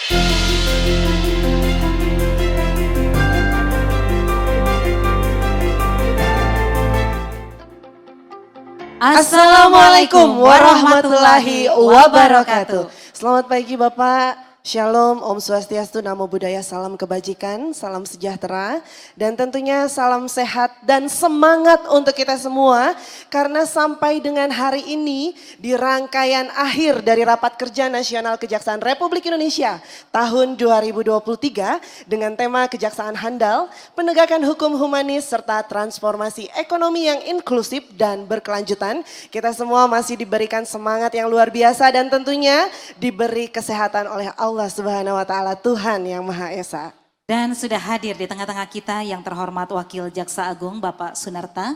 Assalamualaikum warahmatullahi wabarakatuh. Selamat pagi Bapak. Shalom, Om Swastiastu, Namo Buddhaya, salam kebajikan, salam sejahtera, dan tentunya salam sehat dan semangat untuk kita semua. Karena sampai dengan hari ini di rangkaian akhir dari Rapat Kerja Nasional Kejaksaan Republik Indonesia tahun 2023 dengan tema Kejaksaan Handal, Penegakan Hukum Humanis serta Transformasi Ekonomi yang Inklusif dan Berkelanjutan. Kita semua masih diberikan semangat yang luar biasa dan tentunya diberi kesehatan oleh Allah Subhanahu wa taala, Tuhan yang Maha Esa. Dan sudah hadir di tengah-tengah kita yang terhormat Wakil Jaksa Agung Bapak Sunarta,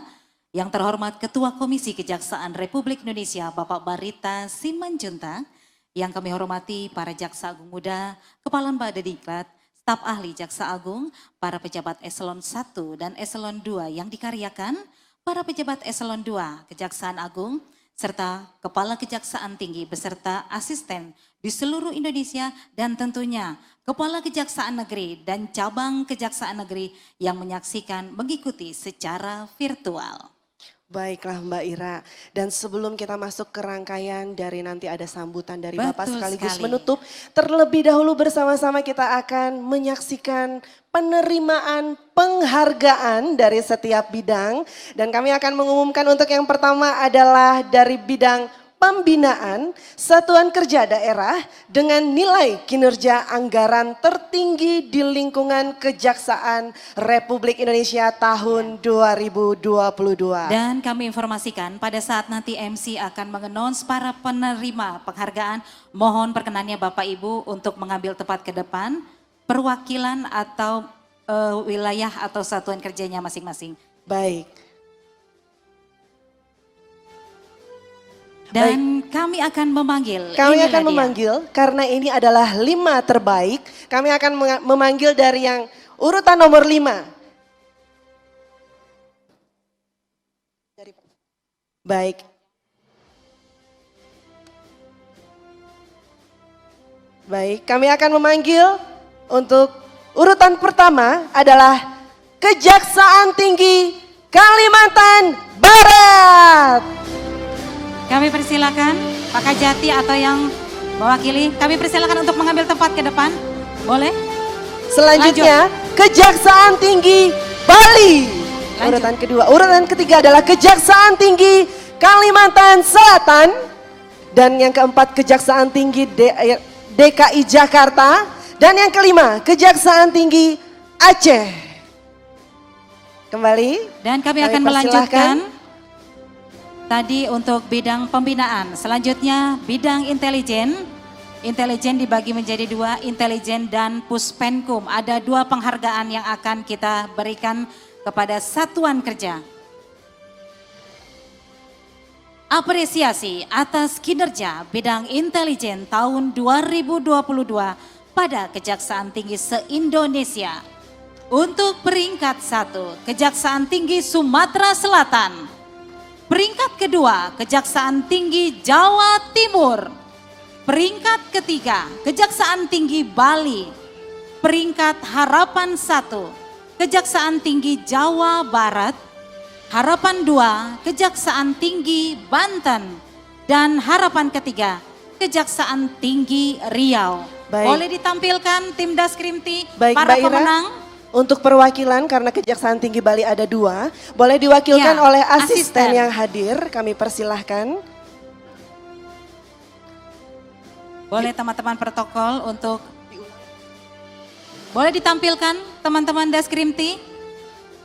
yang terhormat Ketua Komisi Kejaksaan Republik Indonesia Bapak Barita Simanjuntak, yang kami hormati para Jaksa Agung Muda, Kepala Lembaga Diklat, staf ahli Jaksa Agung, para pejabat eselon 1 dan eselon 2 yang dikaryakan, para pejabat eselon 2 Kejaksaan Agung, serta Kepala Kejaksaan Tinggi beserta asisten di seluruh Indonesia dan tentunya Kepala Kejaksaan Negeri dan Cabang Kejaksaan Negeri yang menyaksikan mengikuti secara virtual. Baiklah Mbak Ira, dan sebelum kita masuk ke rangkaian dari nanti ada sambutan dari Bapak sekaligus menutup, terlebih dahulu bersama-sama kita akan menyaksikan penerimaan penghargaan dari setiap bidang. Dan kami akan mengumumkan untuk yang pertama adalah dari bidang pembinaan satuan kerja daerah dengan nilai kinerja anggaran tertinggi di lingkungan Kejaksaan Republik Indonesia tahun 2022. Dan kami informasikan pada saat nanti MC akan mengannounce para penerima penghargaan, mohon perkenannya Bapak Ibu untuk mengambil tempat ke depan, perwakilan atau wilayah atau satuan kerjanya masing-masing. Baik. Dan kami akan memanggil. Karena ini adalah 5 terbaik. Kami akan memanggil dari yang urutan nomor 5. Baik. Baik, kami akan memanggil untuk urutan pertama adalah Kejaksaan Tinggi Kalimantan Barat. Kami persilakan Pak Kajati atau yang mewakili, kami persilakan untuk mengambil tempat ke depan. Boleh? Selanjutnya Kejaksaan Tinggi Bali. Urutan kedua, urutan ketiga adalah Kejaksaan Tinggi Kalimantan Selatan. Dan yang keempat Kejaksaan Tinggi DKI Jakarta. Dan yang kelima Kejaksaan Tinggi Aceh. Kembali. Dan kami akan melanjutkan. Tadi untuk bidang pembinaan, selanjutnya bidang intelijen. Intelijen dibagi menjadi 2, intelijen dan Puspenkum. Ada 2 penghargaan yang akan kita berikan kepada satuan kerja. Apresiasi atas kinerja bidang intelijen tahun 2022 pada Kejaksaan Tinggi se-Indonesia. Untuk peringkat 1, Kejaksaan Tinggi Sumatera Selatan. Peringkat kedua, Kejaksaan Tinggi Jawa Timur. Peringkat ketiga, Kejaksaan Tinggi Bali. Peringkat harapan 1, Kejaksaan Tinggi Jawa Barat. Harapan 2, Kejaksaan Tinggi Banten. Dan harapan ketiga, Kejaksaan Tinggi Riau. Baik. Boleh ditampilkan tim Daskrimti, baik, para Mbak Ira, pemenang. untuk perwakilan karena Kejaksaan Tinggi Bali ada 2, boleh diwakilkan Ya, oleh asisten yang hadir, kami persilahkan. Boleh teman-teman protokol untuk, boleh ditampilkan teman-teman Daskrimti,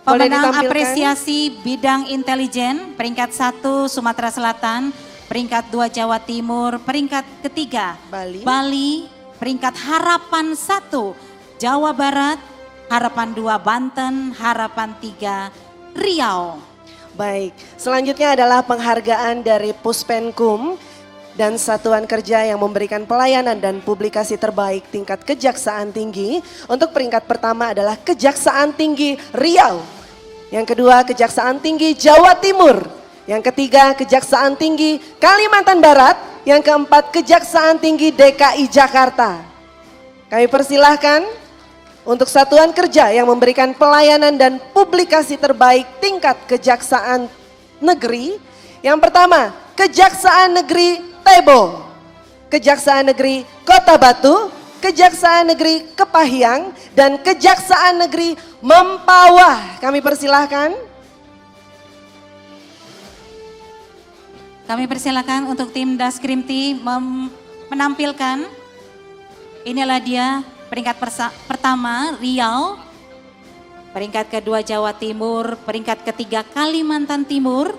pemenang apresiasi bidang intelijen, peringkat 1 Sumatera Selatan, peringkat 2 Jawa Timur, peringkat ketiga Bali, peringkat harapan 1 Jawa Barat, harapan 2 Banten, harapan 3 Riau. Baik, selanjutnya adalah penghargaan dari Puspenkum dan satuan kerja yang memberikan pelayanan dan publikasi terbaik tingkat Kejaksaan Tinggi. Untuk peringkat pertama adalah Kejaksaan Tinggi Riau. Yang kedua Kejaksaan Tinggi Jawa Timur. Yang ketiga Kejaksaan Tinggi Kalimantan Barat. Yang keempat Kejaksaan Tinggi DKI Jakarta. Kami persilahkan untuk satuan kerja yang memberikan pelayanan dan publikasi terbaik tingkat Kejaksaan Negeri. Yang pertama, Kejaksaan Negeri Tebo, Kejaksaan Negeri Kota Batu, Kejaksaan Negeri Kepahyang, dan Kejaksaan Negeri Mempawah. Kami persilahkan. Kami persilakan untuk tim Daskrimti menampilkan. Inilah dia peringkat pertama Riau, peringkat kedua Jawa Timur, peringkat ketiga Kalimantan Timur,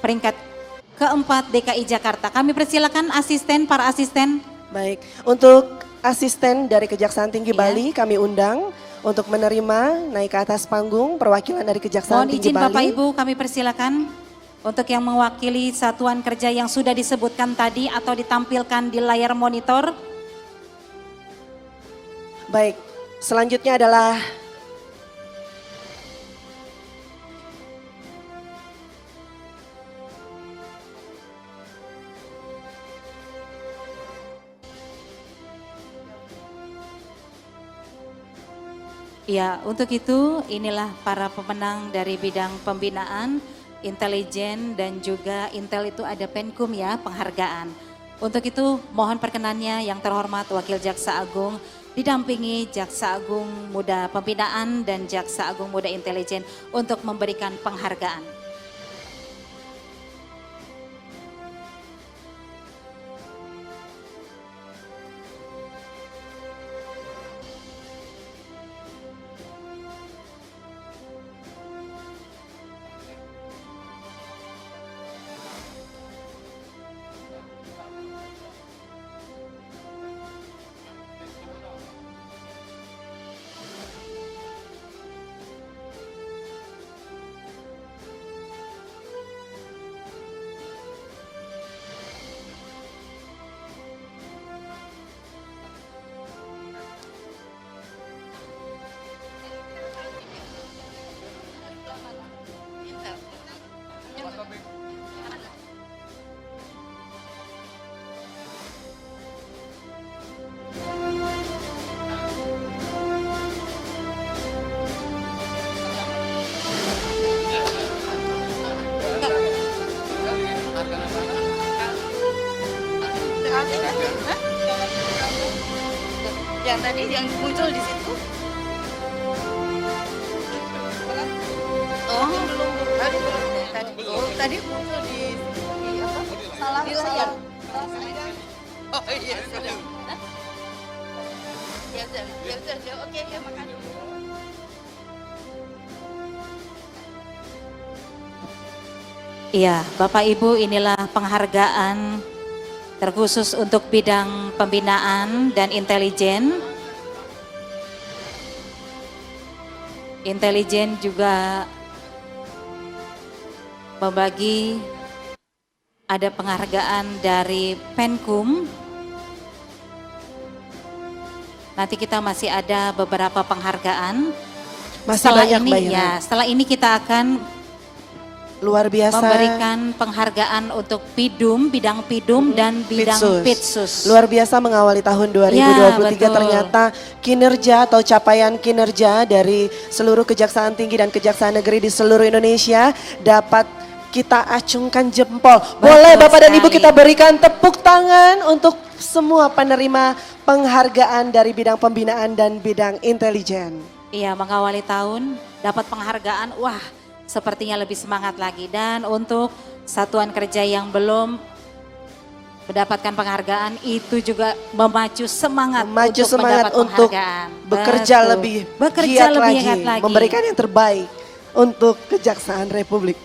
peringkat keempat DKI Jakarta. Kami persilakan para asisten. Baik, untuk asisten dari Kejaksaan Tinggi Iya. Bali kami undang untuk menerima naik ke atas panggung perwakilan dari Kejaksaan Mohon Tinggi izin Bali. Bapak Ibu, kami persilakan untuk yang mewakili satuan kerja yang sudah disebutkan tadi atau ditampilkan di layar monitor. Baik, selanjutnya adalah Ya, untuk itu inilah para pemenang dari bidang pembinaan, intelijen, dan juga Intel itu ada Penkum ya, penghargaan. Untuk itu mohon perkenannya yang terhormat Wakil Jaksa Agung didampingi Jaksa Agung Muda Pembinaan dan Jaksa Agung Muda Intelijen untuk memberikan penghargaan. Yang tadi yang muncul di situ. Oh, belum. Tadi muncul di apa? Salah di layar. Oh iya, sudah. Ya sudah. Oke, ya makasih. Iya, Bapak Ibu, inilah penghargaan terkhusus untuk bidang pembinaan dan intelijen. Intelijen juga membagi ada penghargaan dari Penkum. Nanti kita masih ada beberapa penghargaan. masih banyak Mbak Ira. Ya, setelah ini kita akan Luar biasa. memberikan penghargaan untuk Pidum, bidang Pidum dan bidang Pitsus. Luar biasa mengawali tahun 2023 Ya, betul. ternyata kinerja atau capaian kinerja dari seluruh Kejaksaan Tinggi dan Kejaksaan Negeri di seluruh Indonesia dapat kita acungkan jempol. Boleh Betul Bapak dan Ibu sekali. kita berikan tepuk tangan untuk semua penerima penghargaan dari bidang pembinaan dan bidang intelijen. Iya, mengawali tahun dapat penghargaan, wah sepertinya lebih semangat lagi. Dan untuk satuan kerja yang belum mendapatkan penghargaan itu juga memacu semangat mendapat untuk penghargaan. bekerja Betul. lebih bekerja giat lebih lagi, giat lagi. memberikan yang terbaik untuk Kejaksaan Republik.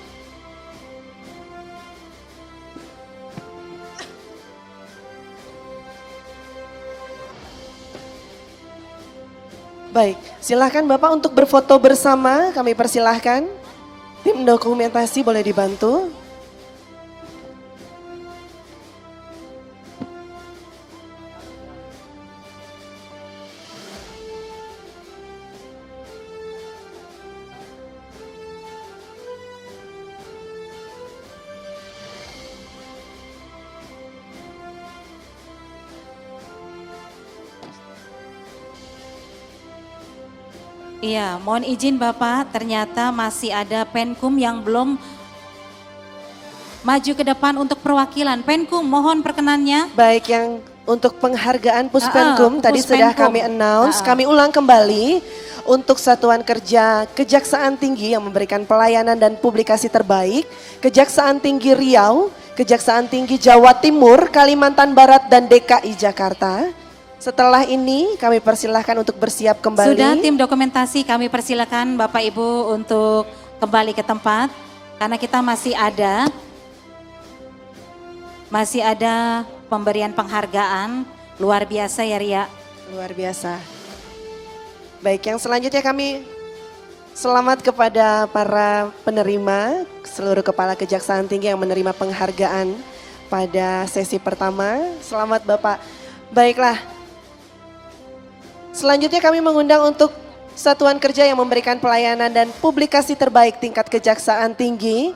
Baik, silahkan Bapak untuk berfoto bersama, kami persilahkan. Tim dokumentasi boleh dibantu. Iya, mohon izin Bapak, ternyata masih ada Penkum yang belum maju ke depan untuk perwakilan. Penkum, mohon perkenannya. Baik, yang untuk penghargaan Puspenkum tadi sudah Puspenkum. kami announce, kami ulang kembali untuk Satuan Kerja Kejaksaan Tinggi yang memberikan pelayanan dan publikasi terbaik, Kejaksaan Tinggi Riau, Kejaksaan Tinggi Jawa Timur, Kalimantan Barat dan DKI Jakarta. Setelah ini kami persilahkan untuk bersiap kembali. Sudah tim dokumentasi kami persilakan Bapak Ibu untuk kembali ke tempat karena kita masih ada pemberian penghargaan luar biasa ya Ria. Luar biasa. Baik, yang selanjutnya kami selamat kepada para penerima, seluruh kepala kejaksaan tinggi yang menerima penghargaan pada sesi pertama. Selamat Bapak. Baiklah. Selanjutnya kami mengundang untuk satuan kerja yang memberikan pelayanan dan publikasi terbaik tingkat kejaksaan tinggi.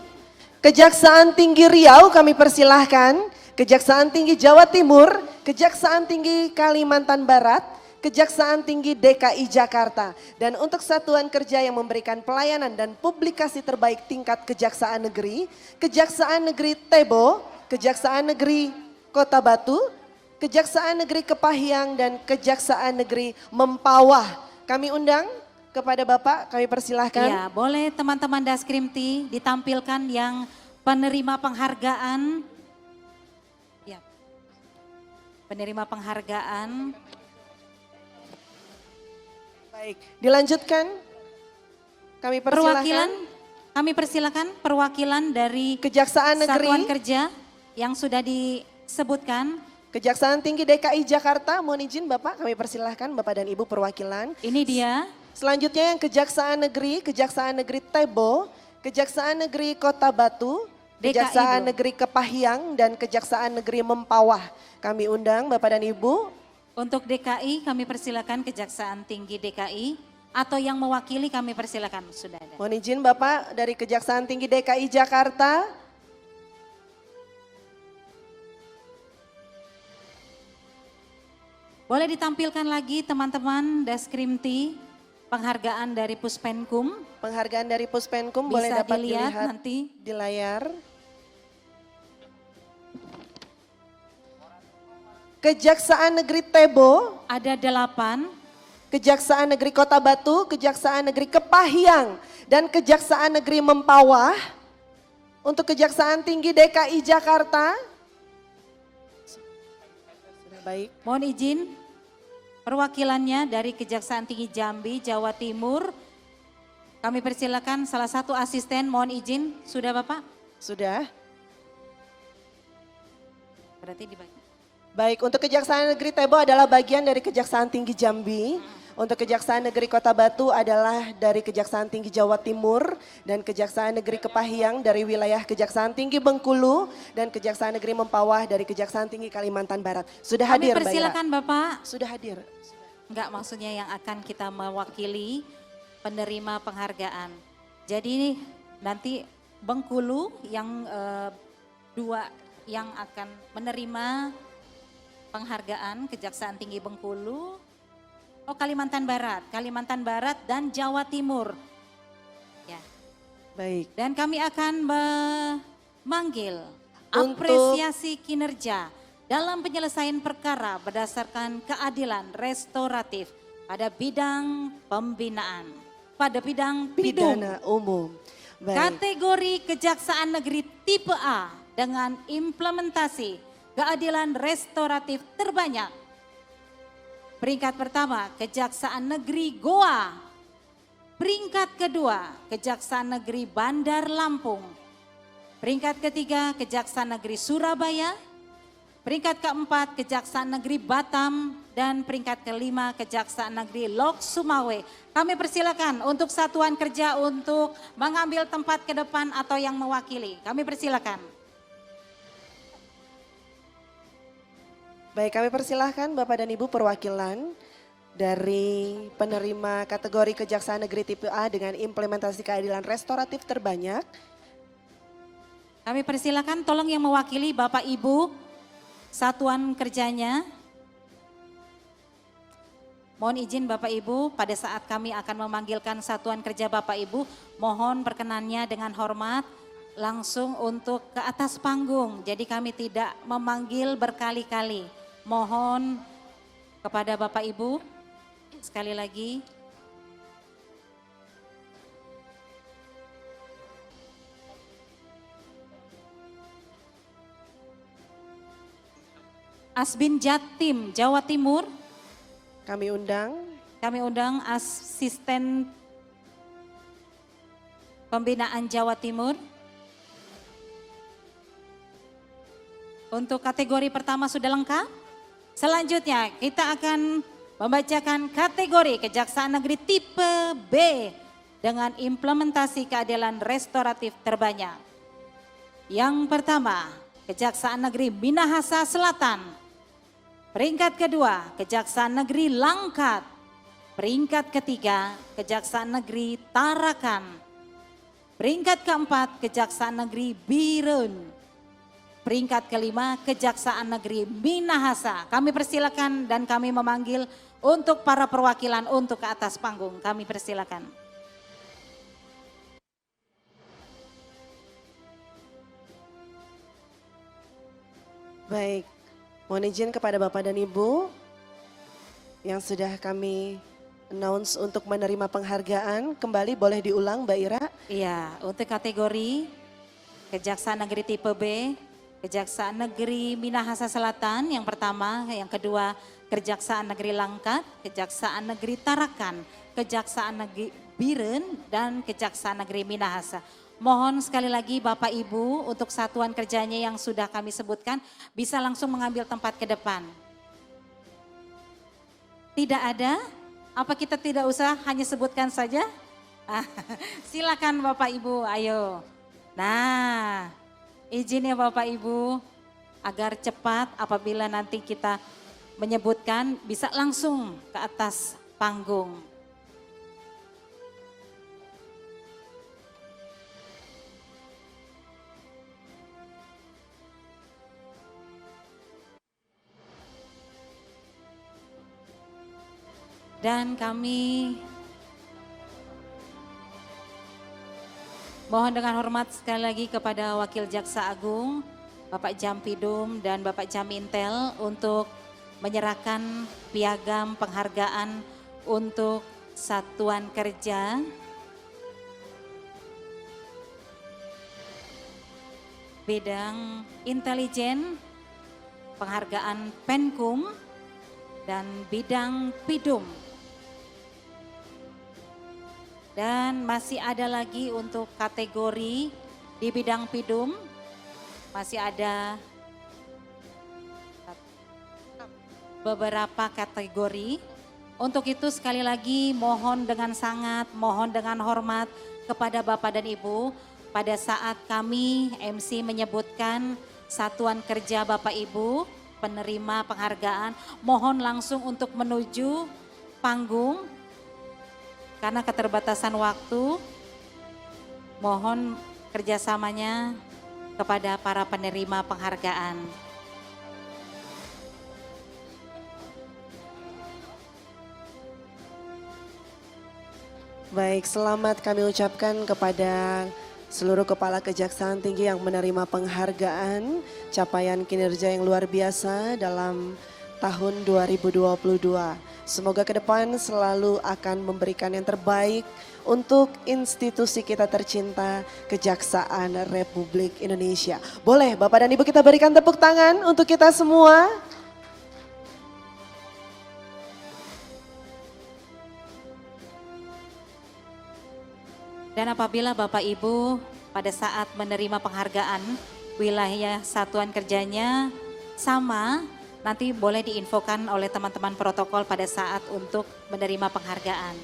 Kejaksaan Tinggi Riau kami persilahkan, Kejaksaan Tinggi Jawa Timur, Kejaksaan Tinggi Kalimantan Barat, Kejaksaan Tinggi DKI Jakarta. Dan untuk satuan kerja yang memberikan pelayanan dan publikasi terbaik tingkat kejaksaan negeri, Kejaksaan Negeri Tebo, Kejaksaan Negeri Kota Batu, Kejaksaan Negeri Kepahyang dan Kejaksaan Negeri Mempawah. Kami undang kepada Bapak, kami persilahkan. Ya, boleh teman-teman Daskrimti ditampilkan yang penerima penghargaan. Ya. Penerima penghargaan. Baik, dilanjutkan. Kami persilahkan. Kami persilakan perwakilan dari Kejaksaan Negeri Satuan Kerja yang sudah disebutkan. Kejaksaan Tinggi DKI Jakarta, mohon izin Bapak, kami persilahkan Bapak dan Ibu perwakilan. Ini dia. Selanjutnya yang Kejaksaan Negeri Tebo, Kejaksaan Negeri Kota Batu, DKI, Kejaksaan Negeri Kepahyang dan Kejaksaan Negeri Mempawah. Kami undang Bapak dan Ibu. Untuk DKI kami persilakan Kejaksaan Tinggi DKI atau yang mewakili kami persilakan, sudah ada. Mohon izin Bapak dari Kejaksaan Tinggi DKI Jakarta. Boleh ditampilkan lagi teman-teman Daskrimti penghargaan dari Puspenkum. Penghargaan dari Puspenkum Bisa boleh dapat dilihat dilihat nanti di layar. Kejaksaan Negeri Tebo, ada 8. Kejaksaan Negeri Kota Batu, Kejaksaan Negeri Kepahyang, dan Kejaksaan Negeri Mempawah. Untuk Kejaksaan Tinggi DKI Jakarta. Sudah baik. Mohon izin perwakilannya dari Kejaksaan Tinggi Jambi, Jawa Timur. Kami persilakan salah satu asisten, mohon izin. Sudah Bapak? Sudah. Berarti dibagi. Baik, untuk Kejaksaan Negeri Tebo adalah bagian dari Kejaksaan Tinggi Jambi. Untuk Kejaksaan Negeri Kota Batu adalah dari Kejaksaan Tinggi Jawa Timur. Dan Kejaksaan Negeri Kepahyang dari wilayah Kejaksaan Tinggi Bengkulu. Dan Kejaksaan Negeri Mempawah dari Kejaksaan Tinggi Kalimantan Barat. Sudah hadir Kami Mbak Ira? persilakan Bapak. Sudah hadir. Enggak, maksudnya yang akan kita mewakili penerima penghargaan. Jadi nanti Bengkulu yang dua yang akan menerima penghargaan Kejaksaan Tinggi Bengkulu. Oh, Kalimantan Barat dan Jawa Timur. Ya. Baik. Dan kami akan memanggil Untuk- apresiasi kinerja dalam penyelesaian perkara berdasarkan keadilan restoratif pada bidang pembinaan, pada bidang pidum. Pidana umum. Baik. Kategori Kejaksaan Negeri tipe A dengan implementasi keadilan restoratif terbanyak. Peringkat pertama, Kejaksaan Negeri Goa. Peringkat kedua, Kejaksaan Negeri Bandar Lampung. Peringkat ketiga, Kejaksaan Negeri Surabaya. Peringkat keempat, Kejaksaan Negeri Batam. Dan peringkat kelima, Kejaksaan Negeri Lok Sumawe. Kami persilakan untuk satuan kerja untuk mengambil tempat ke depan atau yang mewakili. Kami persilakan. Baik, kami persilahkan Bapak dan Ibu perwakilan dari penerima kategori Kejaksaan Negeri tipe A dengan implementasi keadilan restoratif terbanyak. Kami persilakan tolong yang mewakili Bapak Ibu satuan kerjanya. Mohon izin Bapak Ibu, pada saat kami akan memanggilkan satuan kerja Bapak Ibu, mohon perkenannya dengan hormat langsung untuk ke atas panggung. Jadi kami tidak memanggil berkali-kali. Mohon kepada Bapak Ibu, sekali lagi. Asbin Jatim, Jawa Timur. Kami undang Asisten Pembinaan Jawa Timur. Untuk kategori pertama sudah lengkap. Selanjutnya kita akan membacakan kategori Kejaksaan Negeri tipe B dengan implementasi keadilan restoratif terbanyak. Yang pertama, Kejaksaan Negeri Minahasa Selatan. Peringkat kedua, Kejaksaan Negeri Langkat. Peringkat ketiga, Kejaksaan Negeri Tarakan. Peringkat keempat, Kejaksaan Negeri Birun. Peringkat kelima, Kejaksaan Negeri Minahasa. Kami persilakan dan kami memanggil untuk para perwakilan untuk ke atas panggung. Kami persilakan. Baik, mohon izin kepada Bapak dan Ibu yang sudah kami announce untuk menerima penghargaan. Kembali boleh diulang Mbak Ira? Iya, untuk kategori Kejaksaan Negeri tipe B, Kejaksaan Negeri Minahasa Selatan yang pertama, yang kedua Kejaksaan Negeri Langkat, Kejaksaan Negeri Tarakan, Kejaksaan Negeri Biren, dan Kejaksaan Negeri Minahasa. Mohon sekali lagi Bapak Ibu untuk satuan kerjanya yang sudah kami sebutkan bisa langsung mengambil tempat ke depan. Tidak ada? Apa kita tidak usah hanya sebutkan saja? Silakan Bapak Ibu, ayo. Nah, izin ya Bapak Ibu agar cepat apabila nanti kita menyebutkan bisa langsung ke atas panggung. Dan kami mohon dengan hormat sekali lagi kepada Wakil Jaksa Agung, Bapak Jampidum dan Bapak Jamintel untuk menyerahkan piagam penghargaan untuk satuan kerja bidang intelijen, penghargaan Penkum, dan bidang Pidum. Dan masih ada lagi untuk kategori di bidang Pidum, masih ada beberapa kategori. Untuk itu sekali lagi mohon dengan sangat, mohon dengan hormat kepada Bapak dan Ibu, pada saat kami MC menyebutkan satuan kerja Bapak Ibu, penerima penghargaan, mohon langsung untuk menuju panggung. Karena keterbatasan waktu, mohon kerjasamanya kepada para penerima penghargaan. Baik, selamat kami ucapkan kepada seluruh kepala kejaksaan tinggi yang menerima penghargaan, capaian kinerja yang luar biasa dalam tahun 2022. Semoga ke depan selalu akan memberikan yang terbaik untuk institusi kita tercinta, Kejaksaan Republik Indonesia. Boleh Bapak dan Ibu kita berikan tepuk tangan untuk kita semua. Dan apabila Bapak Ibu pada saat menerima penghargaan, wilayah satuan kerjanya sama, nanti boleh diinfokan oleh teman-teman protokol pada saat untuk menerima penghargaan.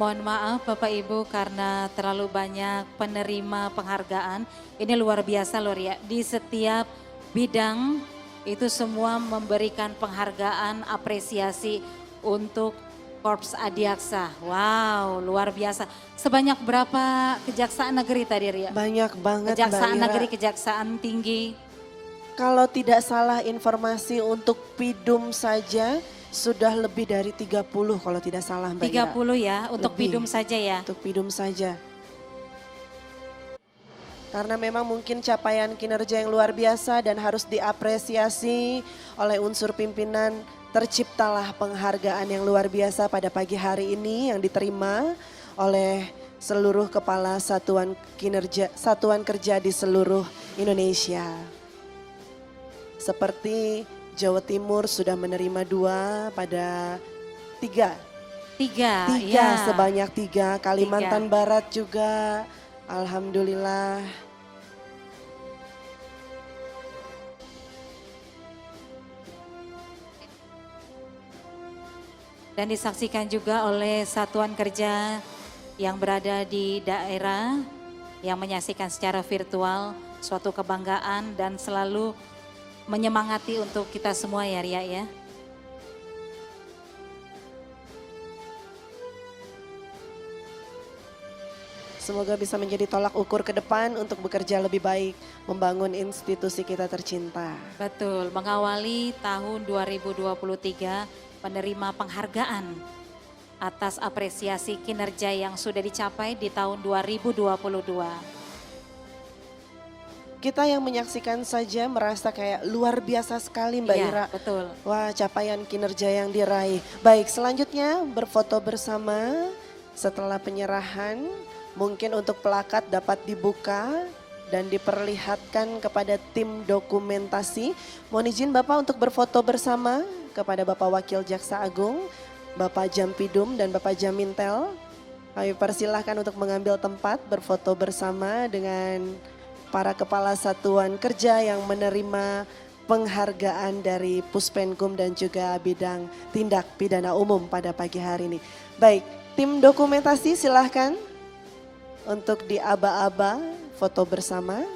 Mohon maaf Bapak Ibu karena terlalu banyak penerima penghargaan. Ini luar biasa loh ya. Di setiap bidang itu semua memberikan penghargaan, apresiasi untuk Korps Adiaksa. Wow, luar biasa. Sebanyak berapa kejaksaan negeri tadi Ria? Banyak banget Kejaksaan Mbak Ira. negeri, kejaksaan tinggi. Kalau tidak salah informasi untuk Pidum saja sudah lebih dari 30 kalau tidak salah Mbak Ira. 30 ya, untuk Lebih. Pidum saja ya. Untuk Pidum saja. Karena memang mungkin capaian kinerja yang luar biasa dan harus diapresiasi oleh unsur pimpinan, terciptalah penghargaan yang luar biasa pada pagi hari ini yang diterima oleh seluruh kepala satuan kerja di seluruh Indonesia. Seperti Jawa Timur sudah menerima 2 pada 3. 3, Sebanyak 3. Kalimantan Barat juga, alhamdulillah. Dan disaksikan juga oleh satuan kerja yang berada di daerah yang menyaksikan secara virtual, suatu kebanggaan dan selalu menyemangati untuk kita semua ya Ria ya. Semoga bisa menjadi tolak ukur ke depan untuk bekerja lebih baik, membangun institusi kita tercinta. Betul, mengawali tahun 2023 penerima penghargaan atas apresiasi kinerja yang sudah dicapai di tahun 2022. Kita yang menyaksikan saja merasa kayak luar biasa sekali Mbak Iya, Ira. betul. Wah, capaian kinerja yang diraih. Baik, selanjutnya berfoto bersama setelah penyerahan. Mungkin untuk plakat dapat dibuka dan diperlihatkan kepada tim dokumentasi. Mohon izin Bapak untuk berfoto bersama kepada Bapak Wakil Jaksa Agung, Bapak Jampidum dan Bapak Jamintel. Kami persilahkan untuk mengambil tempat berfoto bersama dengan para kepala satuan kerja yang menerima penghargaan dari Puspenkum dan juga bidang tindak pidana umum pada pagi hari ini. Baik, tim dokumentasi silahkan untuk di aba-aba foto bersama.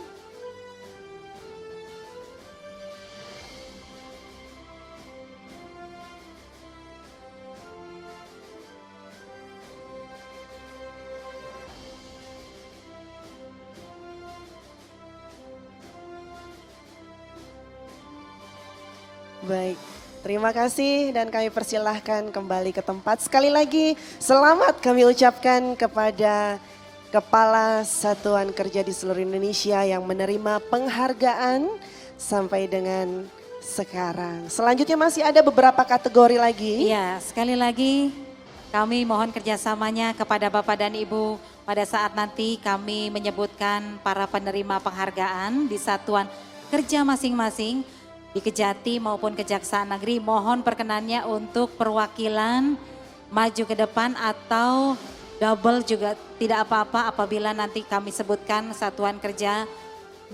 Baik, terima kasih dan kami persilahkan kembali ke tempat. Sekali lagi selamat kami ucapkan kepada Kepala Satuan Kerja di seluruh Indonesia yang menerima penghargaan sampai dengan sekarang. Selanjutnya masih ada beberapa kategori lagi. Iya, sekali lagi kami mohon kerjasamanya kepada Bapak dan Ibu pada saat nanti kami menyebutkan para penerima penghargaan di satuan kerja masing-masing di Kejati maupun Kejaksaan Negeri. Mohon perkenannya untuk perwakilan maju ke depan atau double juga tidak apa-apa apabila nanti kami sebutkan satuan kerja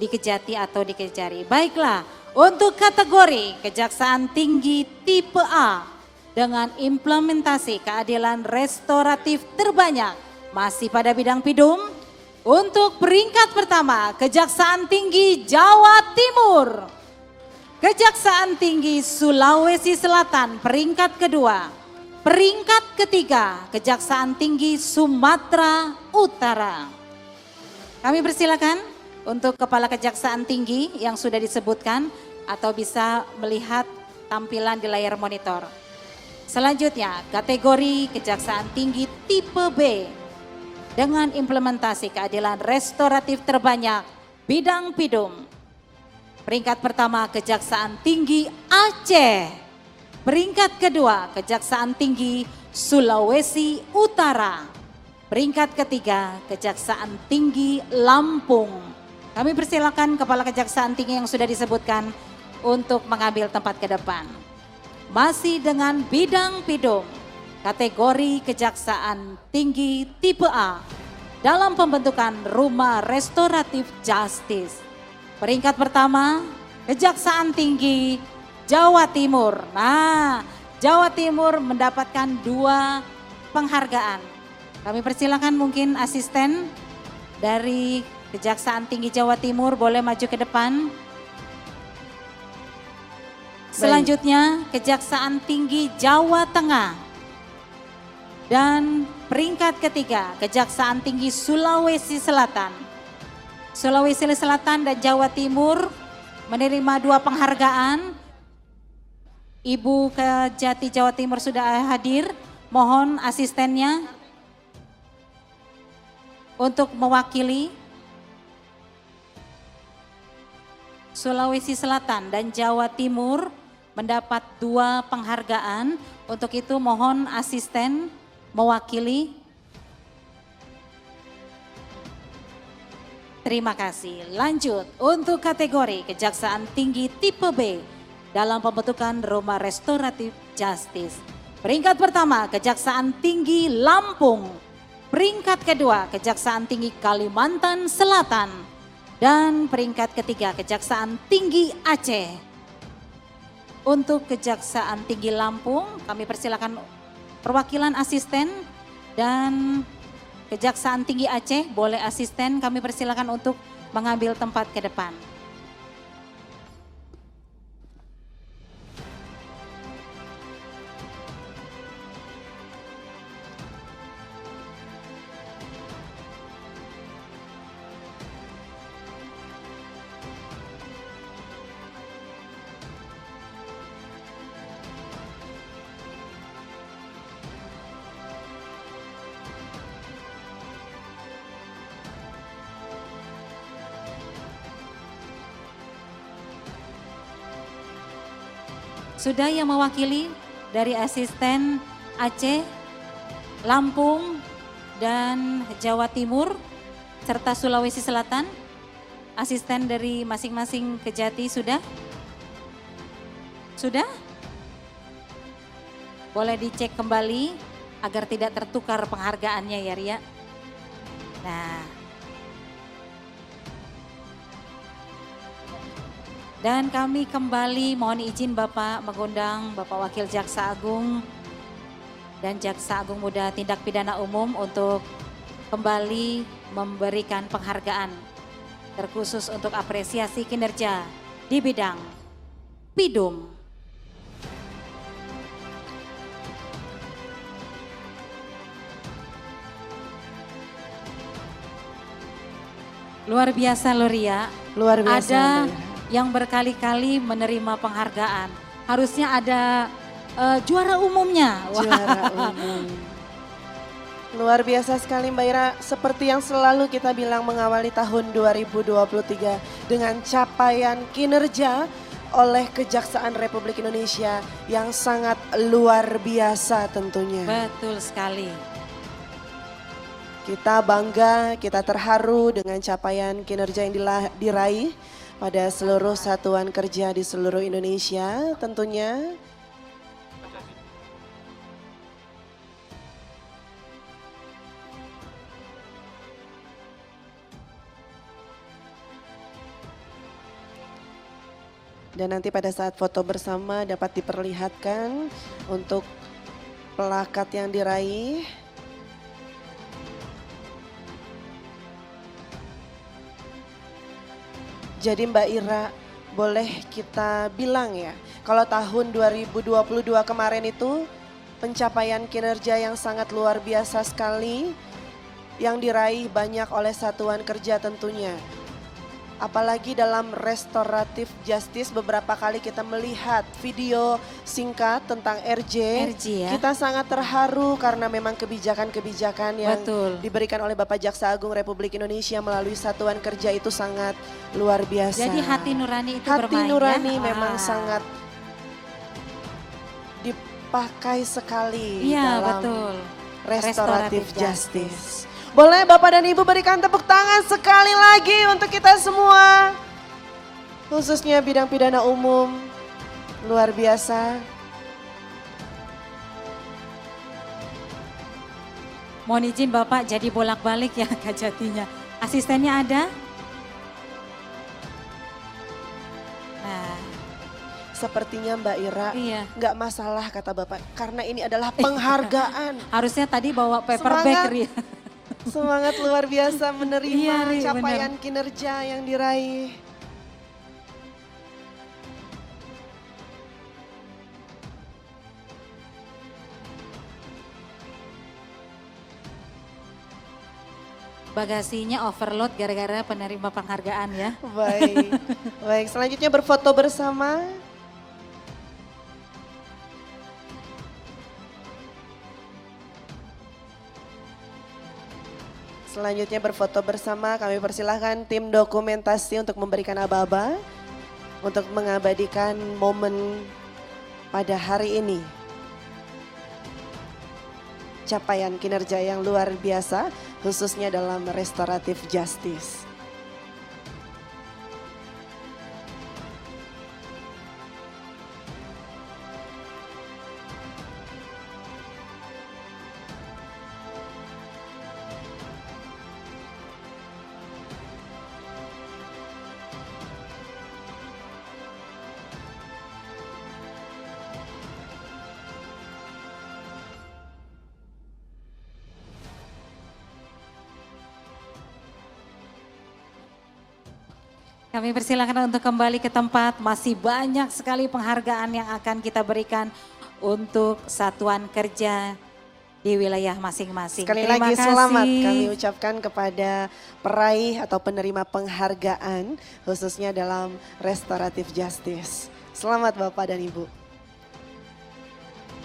di Kejati atau di Kejari. Baiklah, untuk kategori Kejaksaan Tinggi tipe A dengan implementasi keadilan restoratif terbanyak masih pada bidang pidum. Untuk peringkat pertama Kejaksaan Tinggi Jawa Timur, Kejaksaan Tinggi Sulawesi Selatan peringkat kedua. Peringkat ketiga, Kejaksaan Tinggi Sumatera Utara. Kami persilakan untuk Kepala Kejaksaan Tinggi yang sudah disebutkan atau bisa melihat tampilan di layar monitor. Selanjutnya, kategori Kejaksaan Tinggi tipe B dengan implementasi keadilan restoratif terbanyak bidang pidum. Peringkat pertama, Kejaksaan Tinggi Aceh. Peringkat kedua, Kejaksaan Tinggi Sulawesi Utara. Peringkat ketiga, Kejaksaan Tinggi Lampung. Kami persilakan Kepala Kejaksaan Tinggi yang sudah disebutkan untuk mengambil tempat ke depan. Masih dengan bidang pidum, kategori Kejaksaan Tinggi tipe A dalam pembentukan Rumah Restoratif Justice. Peringkat pertama, Kejaksaan Tinggi Jawa Timur. Nah, Jawa Timur mendapatkan 2 penghargaan. Kami persilakan mungkin asisten dari Kejaksaan Tinggi Jawa Timur boleh maju ke depan. Selanjutnya Kejaksaan Tinggi Jawa Tengah. Dan peringkat ketiga Kejaksaan Tinggi Sulawesi Selatan. Sulawesi Selatan dan Jawa Timur menerima 2 penghargaan. Ibu Kejati Jawa Timur sudah hadir. Mohon asistennya untuk mewakili Sulawesi Selatan dan Jawa Timur mendapat 2 penghargaan. Untuk itu mohon asisten mewakili. Terima kasih. Lanjut untuk kategori Kejaksaan Tinggi tipe B dalam pembentukan Rumah Restoratif Justice. Peringkat pertama Kejaksaan Tinggi Lampung. Peringkat kedua Kejaksaan Tinggi Kalimantan Selatan. Dan peringkat ketiga Kejaksaan Tinggi Aceh. Untuk Kejaksaan Tinggi Lampung kami persilakan perwakilan asisten, dan Kejaksaan Tinggi Aceh boleh asisten kami persilakan untuk mengambil tempat ke depan. Sudah yang mewakili dari asisten Aceh, Lampung, dan Jawa Timur, serta Sulawesi Selatan. Asisten dari masing-masing Kejati sudah? Sudah? Boleh dicek kembali agar tidak tertukar penghargaannya ya Ria. Nah. Dan kami kembali mohon izin Bapak mengundang Bapak Wakil Jaksa Agung dan Jaksa Agung Muda Tindak Pidana Umum untuk kembali memberikan penghargaan terkhusus untuk apresiasi kinerja di bidang PIDUM. Luar biasa Loria. Luar biasa. Ada yang berkali-kali menerima penghargaan. Harusnya ada juara umumnya. Juara umum. Luar biasa sekali Mbak Ira. Seperti yang selalu kita bilang mengawali tahun 2023 dengan capaian kinerja oleh Kejaksaan Republik Indonesia yang sangat luar biasa tentunya. Betul sekali. Kita bangga, kita terharu dengan capaian kinerja yang diraih pada seluruh satuan kerja di seluruh Indonesia tentunya. Dan nanti pada saat foto bersama dapat diperlihatkan untuk plakat yang diraih. Jadi Mbak Ira, boleh kita bilang ya, kalau tahun 2022 kemarin itu pencapaian kinerja yang sangat luar biasa sekali yang diraih banyak oleh satuan kerja tentunya. Apalagi dalam restoratif justice beberapa kali kita melihat video singkat tentang RJ. Ya? Kita sangat terharu karena memang kebijakan-kebijakan yang diberikan oleh Bapak Jaksa Agung Republik Indonesia melalui satuan kerja itu sangat luar biasa. Jadi hati nurani itu hati bermain nurani ya? memang sangat dipakai sekali iya, dalam betul. restoratif justice. Boleh Bapak dan Ibu berikan tepuk tangan sekali lagi untuk kita semua. Khususnya bidang pidana umum, luar biasa. Mohon izin Bapak jadi bolak-balik ya Kejatinya. Asistennya ada? Nah, Sepertinya Mbak Ira, Iya. nggak masalah kata Bapak, karena ini adalah penghargaan. Harusnya tadi bawa paper Semangat. bag, Ria. Semangat luar biasa menerima Iya, Ri, capaian kinerja yang diraih. Bagasinya overload gara-gara penerima penghargaan ya. Baik, baik. Selanjutnya berfoto bersama. Selanjutnya berfoto bersama, kami persilahkan tim dokumentasi untuk memberikan aba-aba, untuk mengabadikan momen pada hari ini. Capaian kinerja yang luar biasa, khususnya dalam restoratif justice. Kami persilakan untuk kembali ke tempat, masih banyak sekali penghargaan yang akan kita berikan untuk satuan kerja di wilayah masing-masing. Sekali Terima lagi kasih. selamat kami ucapkan kepada peraih atau penerima penghargaan khususnya dalam restoratif justice. Selamat Bapak dan Ibu.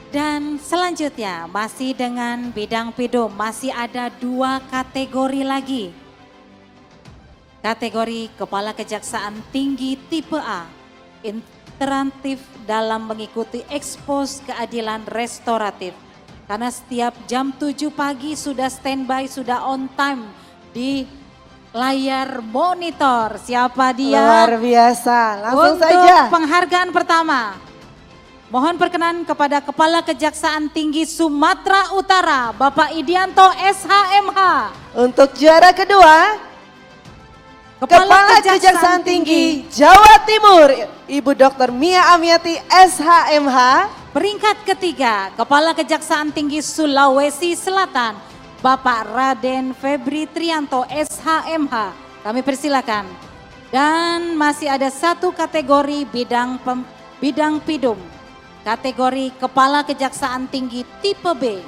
Dan selanjutnya masih dengan bidang pidum, masih ada 2 kategori lagi. Kategori Kepala Kejaksaan Tinggi Tipe A, interaktif dalam mengikuti ekspos keadilan restoratif. Karena setiap jam 7 pagi sudah standby, sudah on time di layar monitor. Siapa dia? Luar biasa, langsung Untuk saja. penghargaan pertama, mohon perkenan kepada Kepala Kejaksaan Tinggi Sumatera Utara, Bapak Idianto SHMH. Untuk juara kedua, Kepala Kejaksaan Tinggi Jawa Timur, Ibu Dr. Mia Amiati SHMH. Peringkat ketiga, Kepala Kejaksaan Tinggi Sulawesi Selatan, Bapak Raden Febri Trianto SHMH. Kami persilakan. Dan masih ada 1 kategori bidang pidum. Kategori Kepala Kejaksaan Tinggi Tipe B.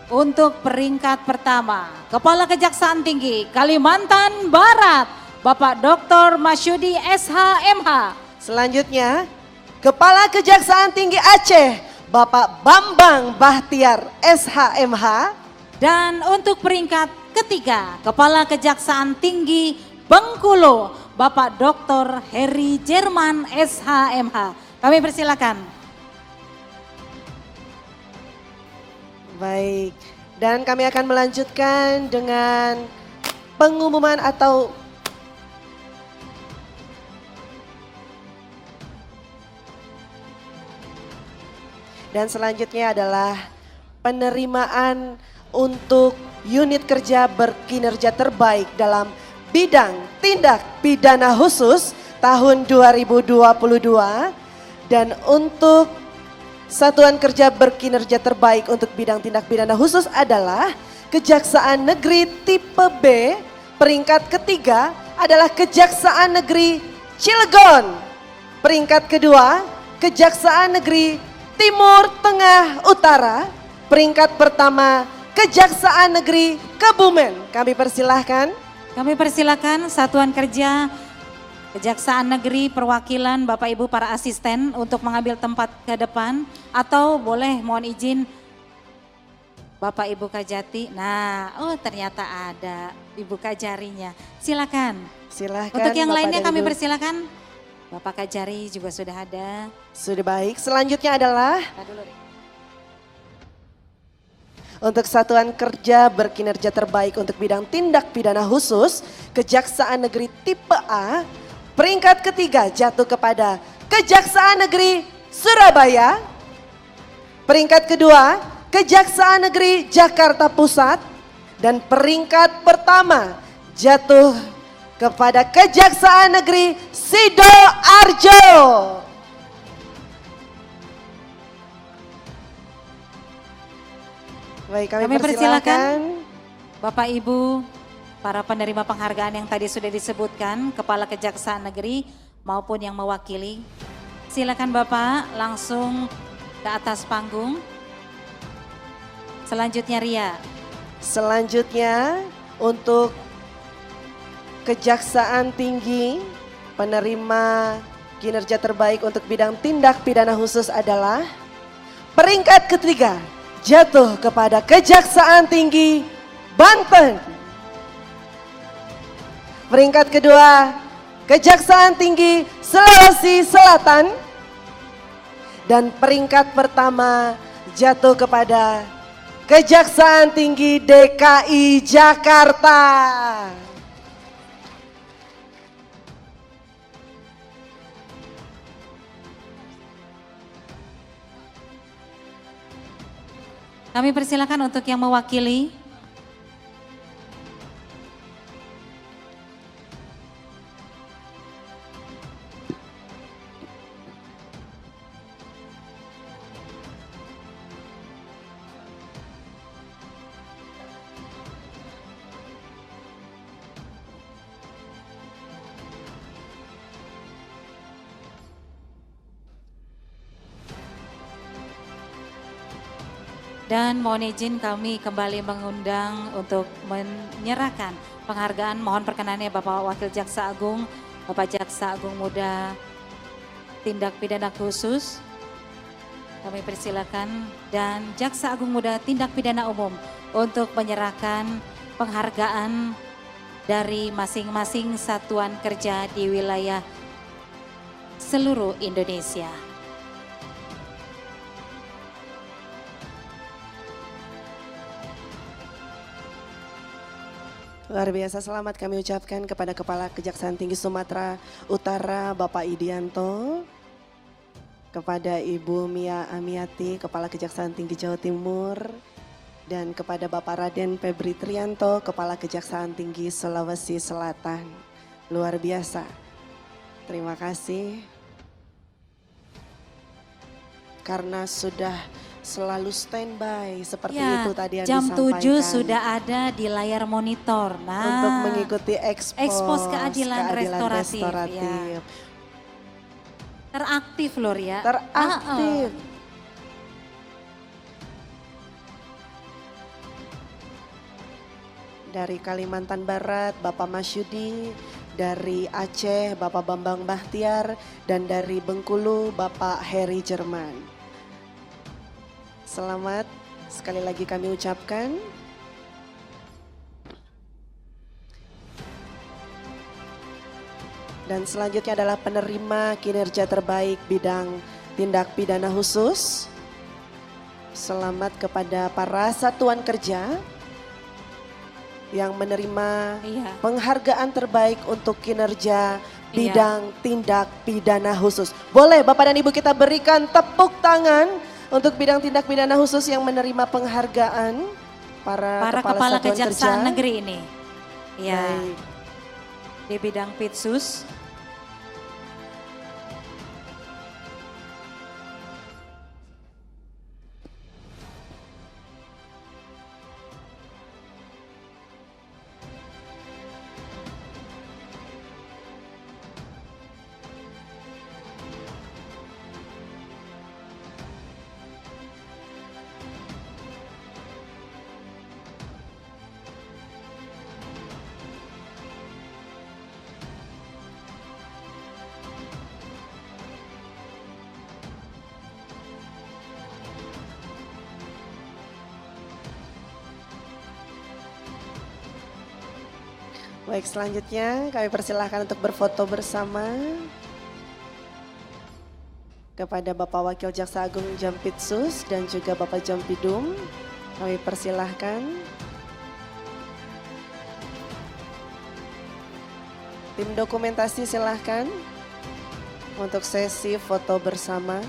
Untuk peringkat pertama, Kepala Kejaksaan Tinggi Kalimantan Barat, Bapak Dr. Masyudi SHMH. Selanjutnya, Kepala Kejaksaan Tinggi Aceh, Bapak Bambang Bahtiar SHMH. Dan untuk peringkat ketiga, Kepala Kejaksaan Tinggi Bengkulu, Bapak Dr. Heri Jerman SHMH. Kami persilakan. Baik, dan kami akan melanjutkan dengan pengumuman atau dan selanjutnya adalah penerimaan untuk unit kerja berkinerja terbaik dalam bidang tindak pidana khusus tahun 2022 dan untuk satuan kerja berkinerja terbaik untuk bidang tindak pidana khusus adalah Kejaksaan Negeri Tipe B. Peringkat ketiga adalah Kejaksaan Negeri Cilegon. Peringkat kedua, Kejaksaan Negeri Timur Tengah Utara. Peringkat pertama, Kejaksaan Negeri Kebumen. Kami persilahkan. Kami persilakan satuan kerja Kejaksaan Negeri perwakilan Bapak Ibu para asisten untuk mengambil tempat ke depan atau boleh mohon izin Bapak Ibu Kajati. Nah, oh ternyata ada Ibu Kajarinya. Silakan. Silakan. Untuk yang Bapak lainnya dan kami Ibu. persilakan. Bapak Kajari juga sudah ada. Sudah baik. Selanjutnya adalah Kita dulu, Ri. untuk satuan kerja berkinerja terbaik untuk bidang tindak pidana khusus Kejaksaan Negeri Tipe A. Peringkat ketiga jatuh kepada Kejaksaan Negeri Surabaya. Peringkat kedua Kejaksaan Negeri Jakarta Pusat. Dan peringkat pertama jatuh kepada Kejaksaan Negeri Sidoarjo. Baik, kami Kami persilakan persilakan. Bapak Ibu, para penerima penghargaan yang tadi sudah disebutkan, Kepala Kejaksaan Negeri maupun yang mewakili. Silakan Bapak langsung ke atas panggung. Selanjutnya Ria. Selanjutnya untuk Kejaksaan Tinggi, penerima kinerja terbaik untuk bidang tindak pidana khusus adalah peringkat ketiga jatuh kepada Kejaksaan Tinggi Banten. Peringkat kedua Kejaksaan Tinggi Sulawesi Selatan. Dan peringkat pertama jatuh kepada Kejaksaan Tinggi DKI Jakarta. Kami persilakan untuk yang mewakili. Dan mohon izin kami kembali mengundang untuk menyerahkan penghargaan. Mohon perkenannya Bapak Wakil Jaksa Agung, Bapak Jaksa Agung Muda Tindak Pidana Khusus. Kami persilakan dan Jaksa Agung Muda Tindak Pidana Umum untuk menyerahkan penghargaan dari masing-masing satuan kerja di wilayah seluruh Indonesia. Luar biasa, selamat kami ucapkan kepada Kepala Kejaksaan Tinggi Sumatera Utara Bapak Idianto, kepada Ibu Mia Amiati Kepala Kejaksaan Tinggi Jawa Timur, dan kepada Bapak Raden Febri Trianto Kepala Kejaksaan Tinggi Sulawesi Selatan. Luar biasa, terima kasih karena sudah selalu standby seperti Ya, itu tadi yang jam disampaikan. 7 sudah ada di layar monitor. Nah, Untuk mengikuti ekspos keadilan restoratif. Ya. Teraktif loh ya. Teraktif. Dari Kalimantan Barat, Bapak Masyudi, dari Aceh, Bapak Bambang Bahtiar, dan dari Bengkulu, Bapak Heri Jerman. Selamat sekali lagi kami ucapkan. Dan selanjutnya adalah penerima kinerja terbaik bidang tindak pidana khusus. Selamat kepada para satuan kerja yang menerima penghargaan terbaik untuk kinerja bidang tindak pidana khusus. Boleh Bapak dan Ibu kita berikan tepuk tangan untuk bidang tindak pidana khusus yang menerima penghargaan para kepala kejaksaan kerja negeri ini. Ya. Baik. Di bidang Pitsus. Baik, selanjutnya kami persilahkan untuk berfoto bersama kepada Bapak Wakil Jaksa Agung Jampitsus dan juga Bapak Jampidum. Kami persilahkan. Tim dokumentasi silahkan untuk sesi foto bersama.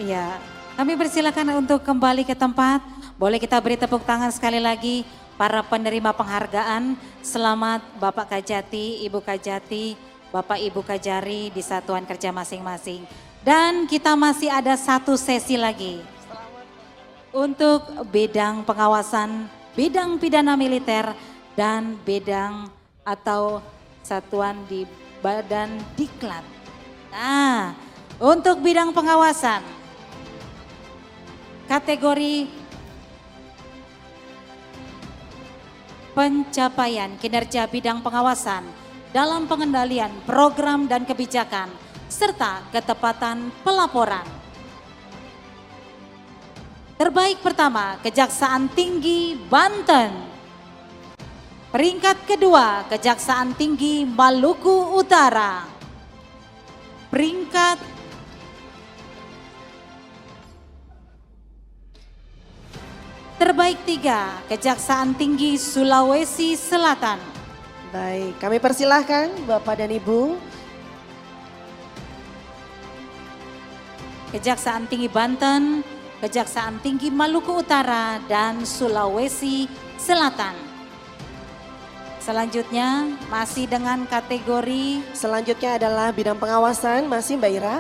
Iya, kami persilakan untuk kembali ke tempat. Boleh kita beri tepuk tangan sekali lagi para penerima penghargaan. Selamat Bapak Kajati, Ibu Kajati, Bapak Ibu Kajari di satuan kerja masing-masing. Dan kita masih ada satu sesi lagi. Untuk bidang pengawasan, bidang pidana militer, dan bidang atau satuan di Badan Diklat. Nah, untuk bidang pengawasan, kategori pencapaian kinerja bidang pengawasan dalam pengendalian program dan kebijakan, serta ketepatan pelaporan. Terbaik pertama, Kejaksaan Tinggi Banten. Peringkat kedua, Kejaksaan Tinggi Maluku Utara. Peringkat terbaik tiga, Kejaksaan Tinggi Sulawesi Selatan. Baik, kami persilahkan Bapak dan Ibu. Kejaksaan Tinggi Banten, Kejaksaan Tinggi Maluku Utara, dan Sulawesi Selatan. Selanjutnya masih dengan kategori Selanjutnya adalah bidang pengawasan, masih Mbak Ira.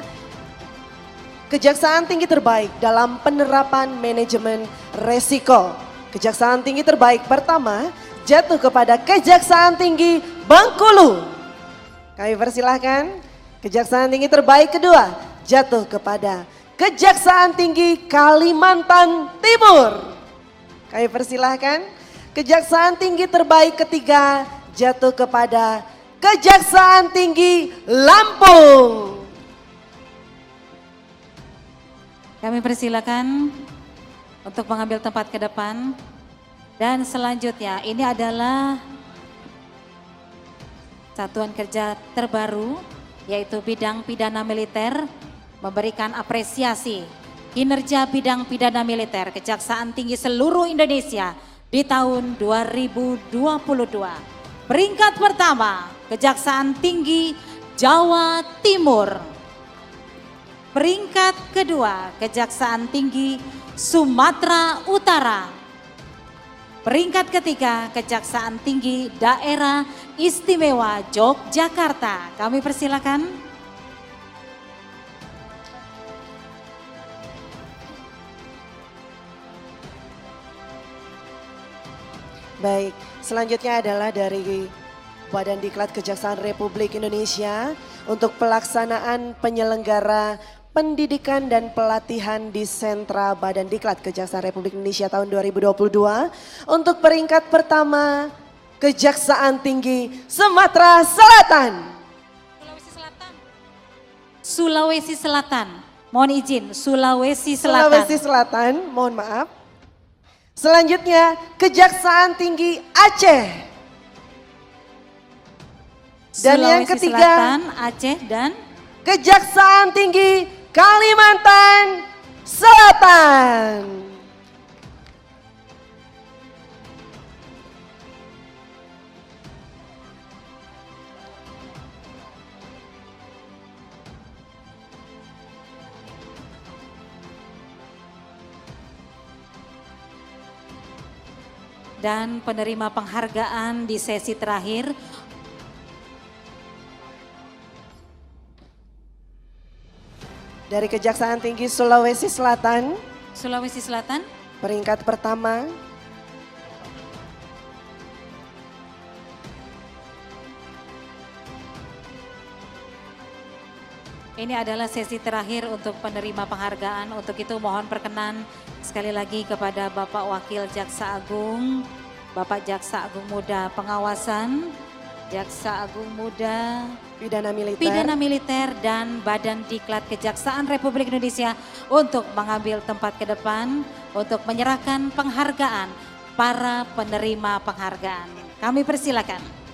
Kejaksaan Tinggi Terbaik dalam penerapan manajemen resiko. Kejaksaan Tinggi Terbaik pertama jatuh kepada Kejaksaan Tinggi Bengkulu. Kami persilahkan. Kejaksaan Tinggi Terbaik kedua jatuh kepada Kejaksaan Tinggi Kalimantan Timur. Kami persilahkan. Kejaksaan Tinggi Terbaik ketiga jatuh kepada Kejaksaan Tinggi Lampung. kami persilakan untuk mengambil tempat ke depan. Dan selanjutnya ini adalah satuan kerja terbaru yaitu bidang pidana militer, memberikan apresiasi kinerja bidang pidana militer Kejaksaan Tinggi seluruh Indonesia di tahun 2022. Peringkat pertama, Kejaksaan Tinggi Jawa Timur. Peringkat kedua, Kejaksaan Tinggi Sumatera Utara. Peringkat ketiga, Kejaksaan Tinggi Daerah Istimewa Yogyakarta. Kami persilakan. Baik, selanjutnya adalah dari Badan Diklat Kejaksaan Republik Indonesia untuk pelaksanaan penyelenggara pendidikan dan pelatihan di Sentra Badan Diklat Kejaksaan Republik Indonesia tahun 2022. Untuk peringkat pertama, Kejaksaan Tinggi Sumatera Selatan. Sulawesi Selatan. Sulawesi Selatan. Mohon izin, Sulawesi Selatan. Sulawesi Selatan, mohon maaf. Selanjutnya, Kejaksaan Tinggi Aceh. Dan yang Sulawesi ketiga, Selatan, Aceh, dan Kejaksaan Tinggi Kalimantan Selatan. dan penerima penghargaan di sesi terakhir dari Kejaksaan Tinggi Sulawesi Selatan, Sulawesi Selatan. peringkat pertama. Ini adalah sesi terakhir untuk penerima penghargaan. Untuk itu mohon perkenan sekali lagi kepada Bapak Wakil Jaksa Agung, Bapak Jaksa Agung Muda Pengawasan, Jaksa Agung Muda Pidana Militer dan Badan Diklat Kejaksaan Republik Indonesia untuk mengambil tempat ke depan untuk menyerahkan penghargaan para penerima penghargaan. Kami persilakan.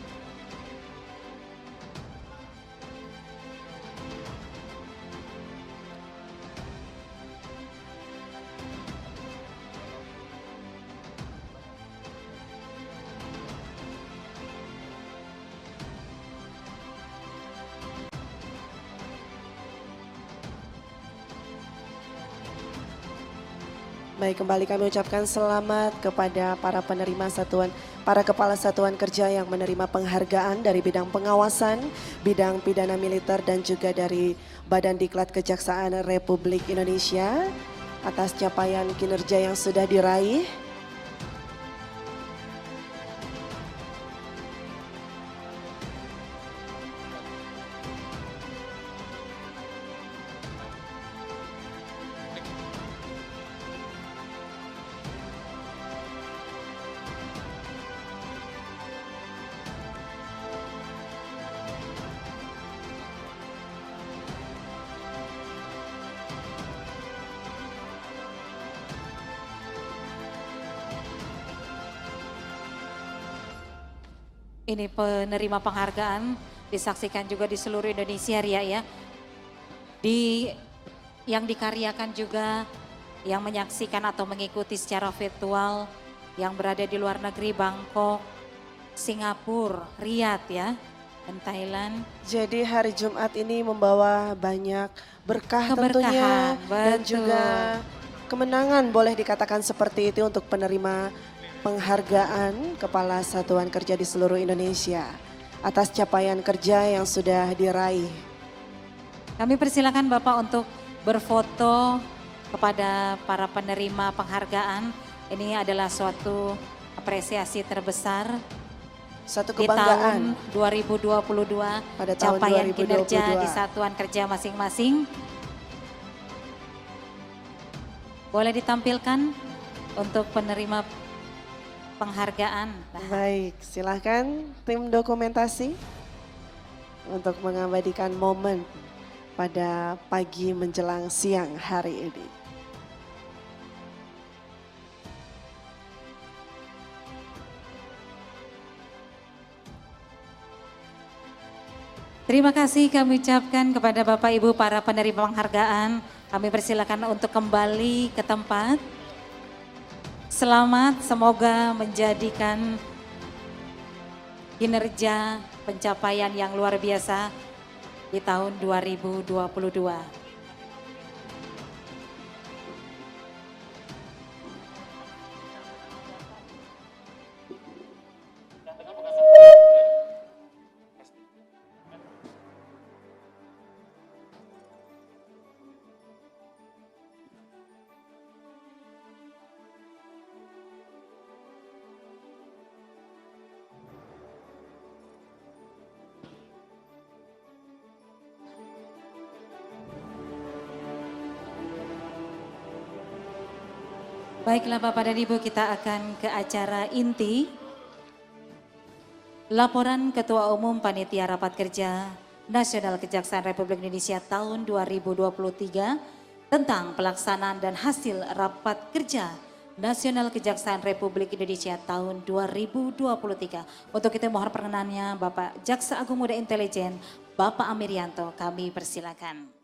Baik, kembali kami ucapkan selamat kepada para kepala satuan kerja yang menerima penghargaan dari bidang pengawasan, bidang pidana militer dan juga dari Badan Diklat Kejaksaan Republik Indonesia atas capaian kinerja yang sudah diraih. Ini penerima penghargaan disaksikan juga di seluruh Indonesia Ria ya. Yang dikaryakan juga yang menyaksikan atau mengikuti secara virtual yang berada di luar negeri, Bangkok, Singapura, Riyadh ya, dan Thailand. Jadi hari Jumat ini membawa banyak berkah tentunya Keberkahan, dan betul. juga kemenangan boleh dikatakan seperti itu untuk penerima penghargaan Kepala Satuan Kerja di seluruh Indonesia atas capaian kerja yang sudah diraih. Kami persilakan Bapak untuk berfoto kepada para penerima penghargaan. Ini adalah suatu apresiasi terbesar Satu di tahun kebanggaan 2022, pada tahun capaian 2022. kinerja di satuan kerja masing-masing. Boleh ditampilkan untuk penerima penghargaan. Nah, Baik, silahkan tim dokumentasi untuk mengabadikan momen pada pagi menjelang siang hari ini. terima kasih kami ucapkan kepada Bapak Ibu para penerima penghargaan. Kami persilakan untuk kembali ke tempat. Selamat, semoga menjadikan kinerja pencapaian yang luar biasa di tahun 2022. Baiklah Bapak dan Ibu, kita akan ke acara inti. Laporan Ketua Umum Panitia Rapat Kerja Nasional Kejaksaan Republik Indonesia tahun 2023 tentang pelaksanaan dan hasil Rapat Kerja Nasional Kejaksaan Republik Indonesia tahun 2023. Untuk itu mohon perkenannya Bapak Jaksa Agung Muda Intelijen, Bapak Amirianto, kami persilakan.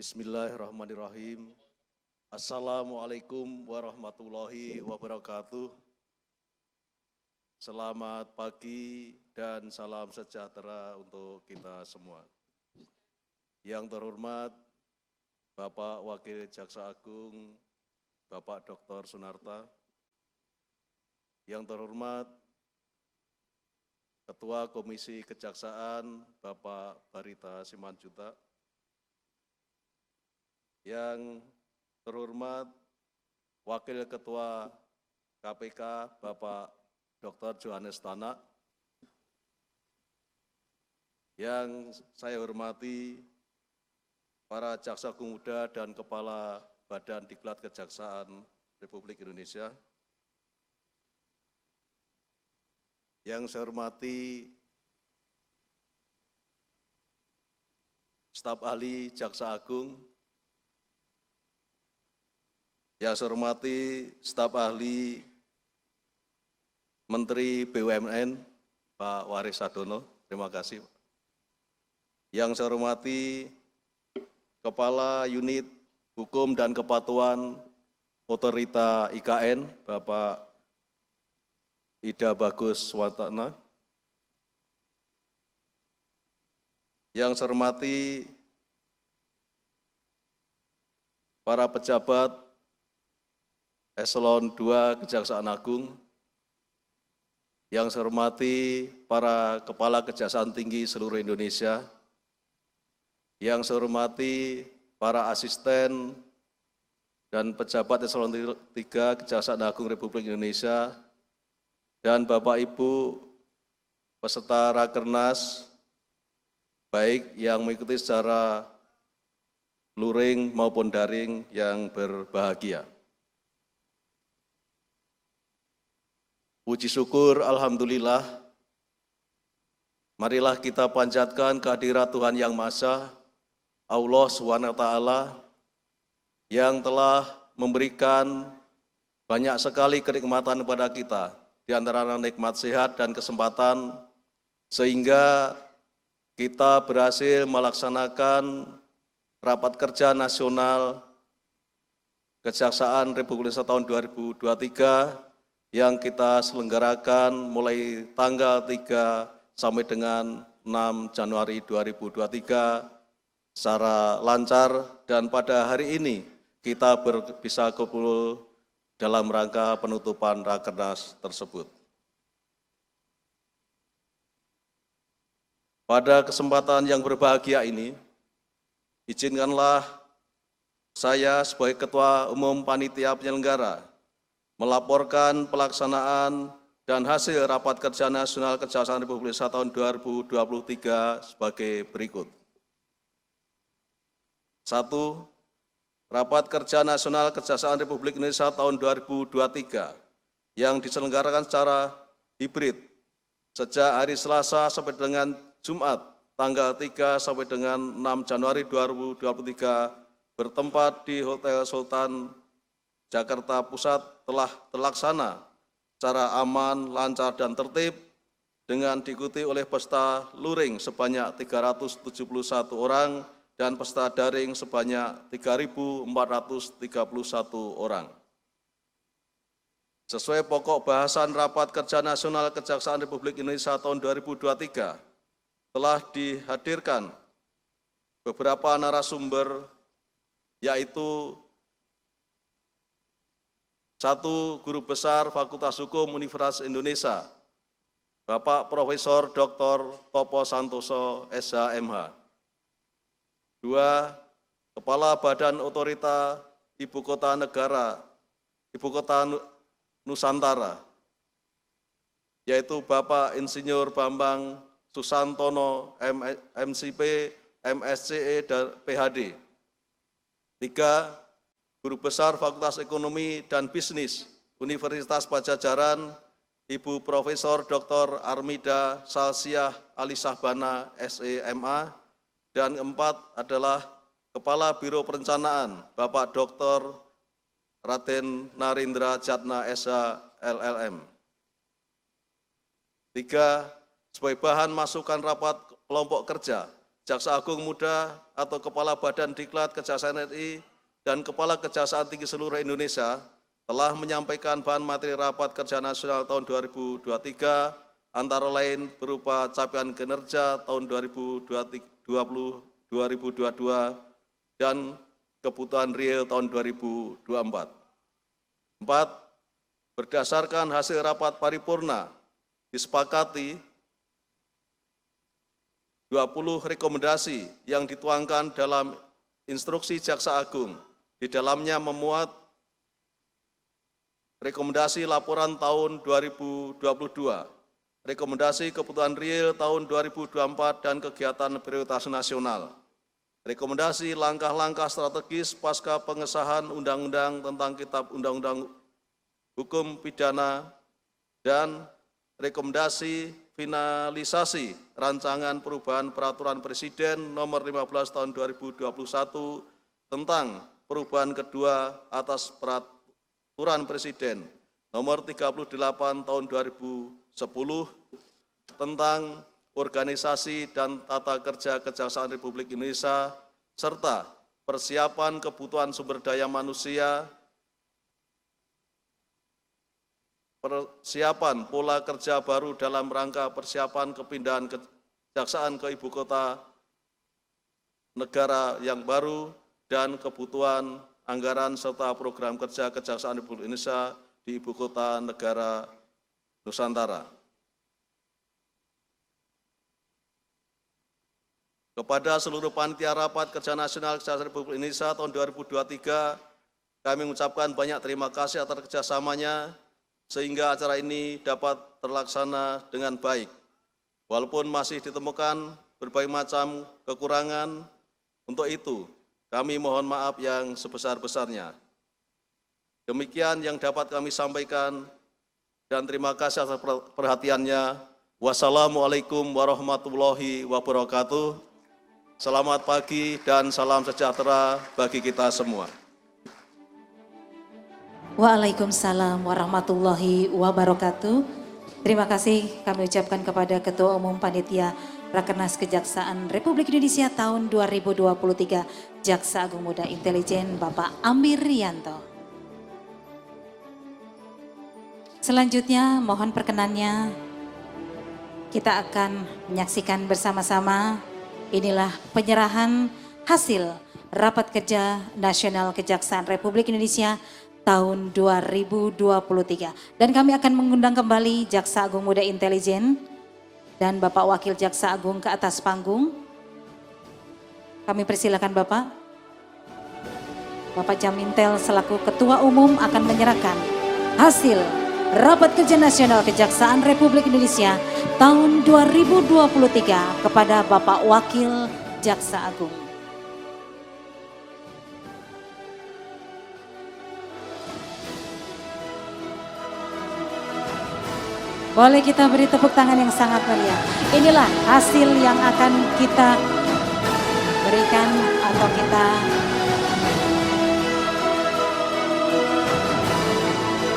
Bismillahirrahmanirrahim. Assalamualaikum warahmatullahi wabarakatuh. Selamat pagi dan salam sejahtera untuk kita semua. Yang terhormat Bapak Wakil Jaksa Agung, Bapak Dr. Sunarta. Yang terhormat Ketua Komisi Kejaksaan, Bapak Barita Simanjuntak. Yang terhormat Wakil Ketua KPK Bapak Dr. Johannes Tanak. Yang saya hormati para Jaksa Agung Muda dan Kepala Badan Diklat Kejaksaan Republik Indonesia. Yang saya hormati staf ahli Jaksa Agung. Yang saya hormati staf ahli Menteri BUMN, Pak Waris Sadono, terima kasih. Yang saya hormati Kepala Unit Hukum dan Kepatuhan Otorita IKN, Bapak Ida Bagus Watana. Yang saya hormati para pejabat Eselon II Kejaksaan Agung, yang saya hormati para Kepala Kejaksaan Tinggi seluruh Indonesia, yang saya hormati para asisten dan pejabat Eselon III Kejaksaan Agung Republik Indonesia, dan Bapak Ibu peserta Rakernas, baik yang mengikuti secara luring maupun daring yang berbahagia. Puji syukur, alhamdulillah, marilah kita panjatkan kehadirat Tuhan Yang Maha Esa, Allah SWT, yang telah memberikan banyak sekali kenikmatan kepada kita, di antara nikmat sehat dan kesempatan, sehingga kita berhasil melaksanakan Rapat Kerja Nasional Kejaksaan Republik Indonesia tahun 2023 yang kita selenggarakan mulai tanggal 3 sampai dengan 6 Januari 2023 secara lancar, dan pada hari ini kita bisa kumpul dalam rangka penutupan Rakernas tersebut. Pada kesempatan yang berbahagia ini, izinkanlah saya sebagai Ketua Umum Panitia Penyelenggara melaporkan pelaksanaan dan hasil Rapat Kerja Nasional Kejaksaan Republik Indonesia tahun 2023 sebagai berikut. 1. Rapat Kerja Nasional Kejaksaan Republik Indonesia tahun 2023 yang diselenggarakan secara hibrid sejak hari Selasa sampai dengan Jumat tanggal 3 sampai dengan 6 Januari 2023 bertempat di Hotel Sultan Jakarta Pusat telah terlaksana secara aman, lancar, dan tertib dengan diikuti oleh peserta luring sebanyak 371 orang dan peserta daring sebanyak 3.431 orang. Sesuai pokok bahasan Rapat Kerja Nasional Kejaksaan Republik Indonesia tahun 2023, telah dihadirkan beberapa narasumber, yaitu 1. Guru Besar Fakultas Hukum Universitas Indonesia, Bapak Profesor Dr. Topo Santoso, SH.MH. 2. Kepala Badan Otorita Ibu Kota Negara, Ibu Kota Nusantara, yaitu Bapak Insinyur Bambang Susantono, MSc, MSce, dan PhD. 3. Guru Besar Fakultas Ekonomi dan Bisnis Universitas Pajajaran, Ibu Profesor Dr. Armida Salsiah Alisahbana, SE.MA. Dan 4 adalah Kepala Biro Perencanaan, Bapak Dr. Raden Narindra Jatna, SH, LLM. 3. Sebagai bahan masukan rapat kelompok kerja, Jaksa Agung Muda atau Kepala Badan Diklat Kejaksaan RI dan Kepala Kejaksaan Tinggi seluruh Indonesia telah menyampaikan bahan materi Rapat Kerja Nasional tahun 2023, antara lain berupa capaian kinerja tahun 2022 dan kebutuhan real tahun 2024. 4. Berdasarkan hasil rapat paripurna, disepakati 20 rekomendasi yang dituangkan dalam instruksi Jaksa Agung. Di dalamnya memuat rekomendasi laporan tahun 2022, rekomendasi kebutuhan real tahun 2024 dan kegiatan prioritas nasional, rekomendasi langkah-langkah strategis pasca pengesahan Undang-Undang tentang Kitab Undang-Undang Hukum Pidana, dan rekomendasi finalisasi rancangan perubahan Peraturan Presiden Nomor 15 Tahun 2021 tentang perubahan kedua atas Peraturan Presiden Nomor 38 Tahun 2010 tentang organisasi dan tata kerja Kejaksaan Republik Indonesia, serta persiapan kebutuhan sumber daya manusia, persiapan pola kerja baru dalam rangka persiapan kepindahan kejaksaan ke ibu kota negara yang baru, dan kebutuhan anggaran serta program kerja Kejaksaan Republik Indonesia di ibu kota negara Nusantara. Kepada seluruh panitia rapat kerja nasional Kejaksaan Republik Indonesia tahun 2023, kami mengucapkan banyak terima kasih atas kerjasamanya, sehingga acara ini dapat terlaksana dengan baik. Walaupun masih ditemukan berbagai macam kekurangan, untuk itu kami mohon maaf yang sebesar-besarnya. Demikian yang dapat kami sampaikan, dan terima kasih atas perhatiannya. Wassalamualaikum warahmatullahi wabarakatuh. Selamat pagi dan salam sejahtera bagi kita semua. Waalaikumsalam warahmatullahi wabarakatuh. Terima kasih kami ucapkan kepada Ketua Umum Panitia Rakernas Kejaksaan Republik Indonesia tahun 2023, Jaksa Agung Muda Intelijen Bapak Amir Rianto. Selanjutnya mohon perkenannya kita akan menyaksikan bersama-sama, inilah penyerahan hasil Rapat Kerja Nasional Kejaksaan Republik Indonesia tahun 2023. Dan kami akan mengundang kembali Jaksa Agung Muda Intelijen dan Bapak Wakil Jaksa Agung ke atas panggung. Kami persilakan Bapak. Bapak Jamintel selaku Ketua Umum akan menyerahkan hasil Rapat Kerja Nasional Kejaksaan Republik Indonesia tahun 2023 kepada Bapak Wakil Jaksa Agung. Boleh kita beri tepuk tangan yang sangat meriah. Inilah hasil yang akan kita berikan atau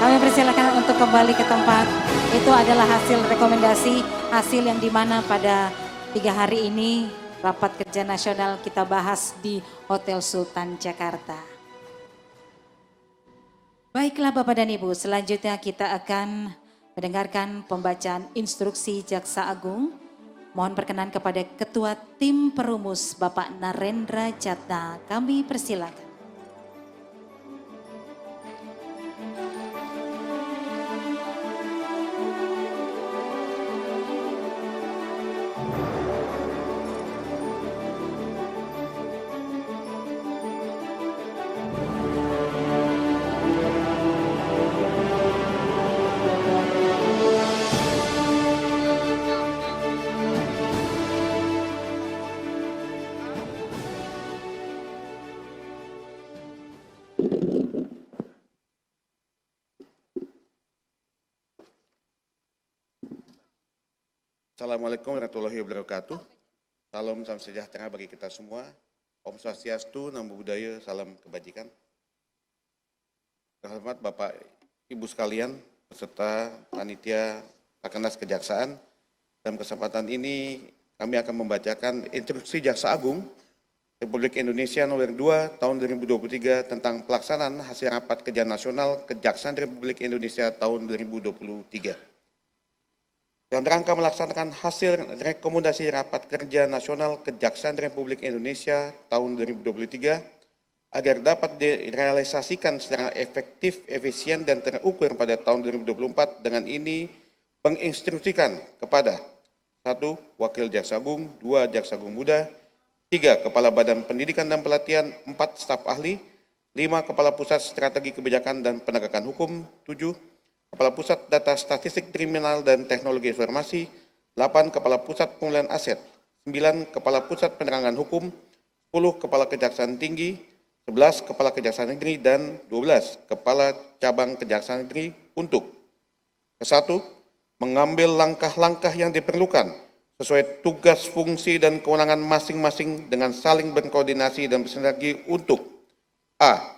kami persilakan untuk kembali ke tempat. Itu adalah hasil rekomendasi, hasil yang dimana pada 3 hari ini Rapat Kerja Nasional kita bahas di Hotel Sultan Jakarta. Baiklah Bapak dan Ibu, selanjutnya kita akan mendengarkan pembacaan instruksi Jaksa Agung. Mohon perkenan kepada Ketua Tim Perumus Bapak Narendra Jatna, kami persilakan. Assalamualaikum warahmatullahi wabarakatuh. Salam sejahtera bagi kita semua. Om Swastiastu, Namo Buddhaya, salam kebajikan. Terhormat Bapak Ibu sekalian, beserta panitia Rakernas Kejaksaan. Dalam kesempatan ini kami akan membacakan instruksi Jaksa Agung Republik Indonesia nomor 2 tahun 2023 tentang pelaksanaan hasil Rapat Kerja Nasional Kejaksaan Republik Indonesia tahun 2023. Dalam rangka melaksanakan hasil rekomendasi Rapat Kerja Nasional Kejaksaan Republik Indonesia tahun 2023 agar dapat direalisasikan secara efektif, efisien, dan terukur pada tahun 2024, dengan ini menginstruksikan kepada 1. Wakil Jaksa Agung, 2. Jaksa Agung Muda, 3. Kepala Badan Pendidikan dan Pelatihan, 4. Staf ahli, 5. Kepala Pusat Strategi Kebijakan dan Penegakan Hukum, 7. Kepala Pusat Data Statistik Kriminal dan Teknologi Informasi, 8. Kepala Pusat Pemulihan Aset, 9. Kepala Pusat Penerangan Hukum, 10. Kepala Kejaksaan Tinggi, 11. Kepala Kejaksaan Negeri, dan 12. Kepala Cabang Kejaksaan Negeri untuk: 1. Mengambil langkah-langkah yang diperlukan sesuai tugas, fungsi, dan kewenangan masing-masing dengan saling berkoordinasi dan bersinergi untuk: A.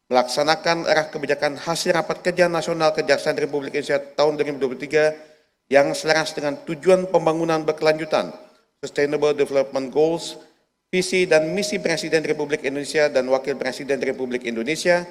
Melaksanakan arah kebijakan hasil Rapat Kerja Nasional Kejaksaan Republik Indonesia tahun 2023 yang selaras dengan tujuan pembangunan berkelanjutan, Sustainable Development Goals, visi dan misi Presiden Republik Indonesia dan Wakil Presiden Republik Indonesia,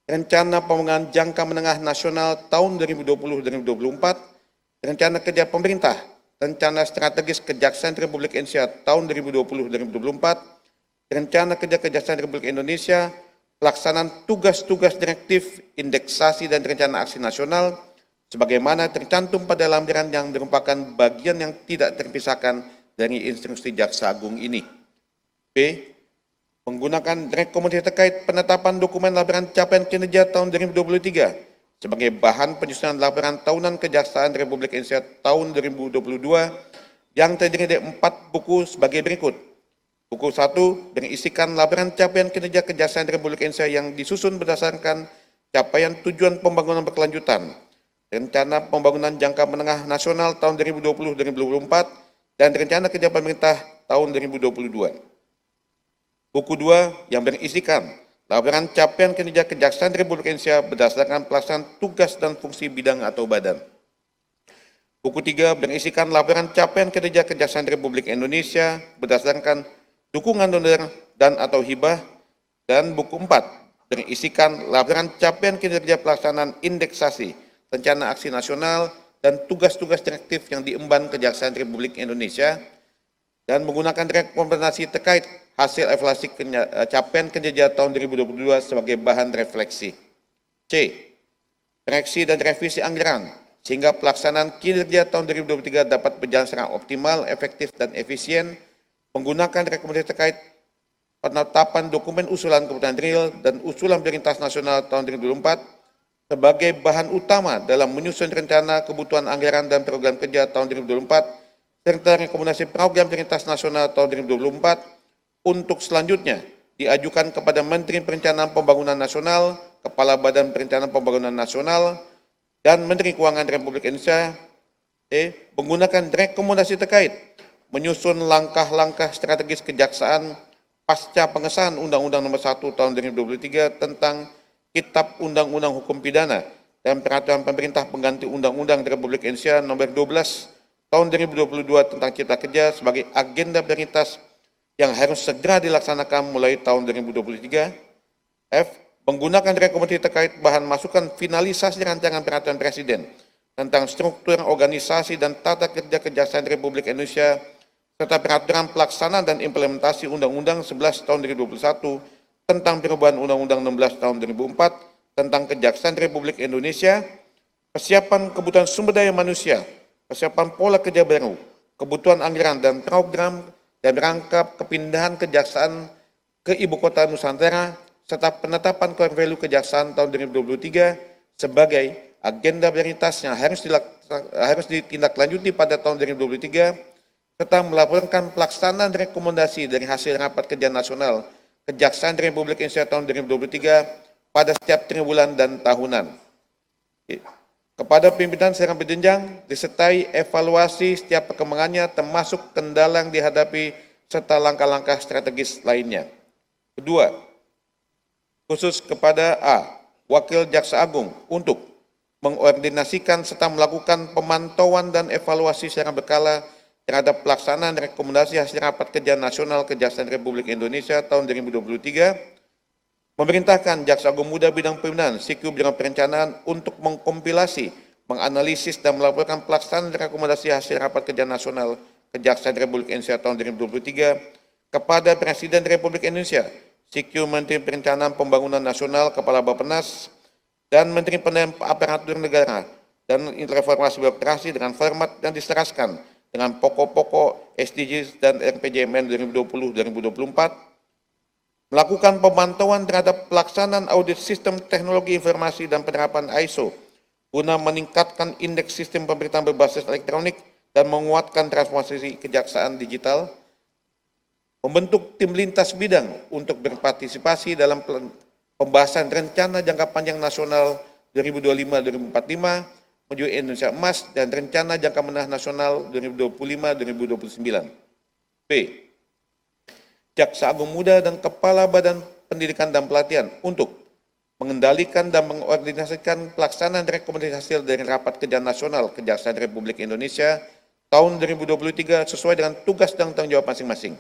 Rencana Pembangunan Jangka Menengah Nasional tahun 2020-2024, Rencana Kerja Pemerintah, Rencana Strategis Kejaksaan Republik Indonesia tahun 2020-2024, Rencana Kerja Kejaksaan Republik Indonesia, pelaksanaan tugas-tugas direktif, indeksasi dan rencana aksi nasional, sebagaimana tercantum pada lampiran yang merupakan bagian yang tidak terpisahkan dari instruksi Jaksa Agung ini. B. Menggunakan rekomendasi terkait penetapan dokumen laporan capaian kinerja tahun 2023 sebagai bahan penyusunan laporan tahunan Kejaksaan Republik Indonesia tahun 2022 yang terdiri dari 4 buku sebagai berikut. Buku 1 berisikan laporan capaian kinerja Kejaksaan Republik Indonesia yang disusun berdasarkan capaian tujuan pembangunan berkelanjutan, Rencana Pembangunan Jangka Menengah Nasional tahun 2020-2024, dan Rencana Kerja Pemerintah tahun 2022. Buku 2 yang berisikan laporan capaian kinerja Kejaksaan Republik Indonesia berdasarkan pelaksanaan tugas dan fungsi bidang atau badan. Buku 3 berisikan laporan capaian kinerja Kejaksaan Republik Indonesia berdasarkan dukungan donor dan atau hibah. Dan buku 4 berisikan laporan capaian kinerja pelaksanaan indeksasi, rencana aksi nasional, dan tugas-tugas direktif yang diemban Kejaksaan Republik Indonesia, dan menggunakan rekomendasi terkait hasil evaluasi capaian kinerja tahun 2022 sebagai bahan refleksi. C. Koreksi dan revisi anggaran, sehingga pelaksanaan kinerja tahun 2023 dapat berjalan secara optimal, efektif, dan efisien, menggunakan rekomendasi terkait penetapan dokumen usulan kebutuhan real dan usulan prioritas nasional tahun 2024 sebagai bahan utama dalam menyusun rencana kebutuhan anggaran dan program kerja tahun 2024, serta rekomendasi program prioritas nasional tahun 2024 untuk selanjutnya diajukan kepada Menteri Perencanaan Pembangunan Nasional, Kepala Badan Perencanaan Pembangunan Nasional, dan Menteri Keuangan Republik Indonesia. Menggunakan rekomendasi terkait menyusun langkah-langkah strategis kejaksaan pasca pengesahan Undang-Undang Nomor 1 Tahun 2023 tentang Kitab Undang-Undang Hukum Pidana dan Peraturan Pemerintah Pengganti Undang-Undang Republik Indonesia Nomor 12 Tahun 2022 tentang Cipta Kerja sebagai agenda prioritas yang harus segera dilaksanakan mulai tahun 2023. F. Menggunakan rekomendasi terkait bahan masukan finalisasi rancangan peraturan Presiden tentang struktur organisasi dan tata kerja Kejaksaan Republik Indonesia serta peraturan pelaksanaan dan implementasi Undang-Undang 11 Tahun 2021 tentang perubahan Undang-Undang 16 Tahun 2004 tentang Kejaksaan Republik Indonesia, persiapan kebutuhan sumber daya manusia, persiapan pola kerja baru, kebutuhan anggaran dan program dan rangka kepindahan kejaksaan ke Ibu Kota Nusantara, serta penetapan core value kejaksaan tahun 2023 sebagai agenda prioritas yang harus ditindaklanjuti pada tahun 2023, serta melaporkan pelaksanaan rekomendasi dari hasil rapat kerja nasional Kejaksaan Republik Indonesia tahun 2023 pada setiap triwulan dan tahunan. Kepada pimpinan secara berjenjang, disertai evaluasi setiap perkembangannya termasuk kendala yang dihadapi serta langkah-langkah strategis lainnya. Kedua, khusus kepada A. Wakil Jaksa Agung untuk mengordinasikan serta melakukan pemantauan dan evaluasi secara berkala terhadap pelaksanaan rekomendasi hasil rapat kerja nasional Kejaksaan Republik Indonesia tahun 2023, memerintahkan Jaksa Agung Muda Bidang Pembinaan (SIKU) Bidang Perencanaan untuk mengkompilasi, menganalisis dan melaporkan pelaksanaan rekomendasi hasil rapat kerja nasional Kejaksaan Republik Indonesia tahun 2023 kepada Presiden Republik Indonesia, SIKU Menteri Perencanaan Pembangunan Nasional, Kepala Bappenas, dan Menteri Pendayaan Aparatur Negara dan Reformasi Birokrasi dengan format yang diserahkan dengan pokok-pokok SDGs dan RPJMN 2020-2024, melakukan pemantauan terhadap pelaksanaan audit sistem teknologi informasi dan penerapan ISO guna meningkatkan indeks sistem pemerintahan berbasis elektronik dan menguatkan transformasi kejaksaan digital, membentuk tim lintas bidang untuk berpartisipasi dalam pembahasan rencana jangka panjang nasional 2025-2045 menuju Indonesia Emas dan rencana jangka menengah nasional 2025-2029. B. Jaksa Agung Muda dan Kepala Badan Pendidikan dan Pelatihan untuk mengendalikan dan mengordinasikan pelaksanaan rekomendasi hasil dari Rapat Kerja Nasional Kejaksaan Republik Indonesia tahun 2023 sesuai dengan tugas dan tanggung jawab masing-masing.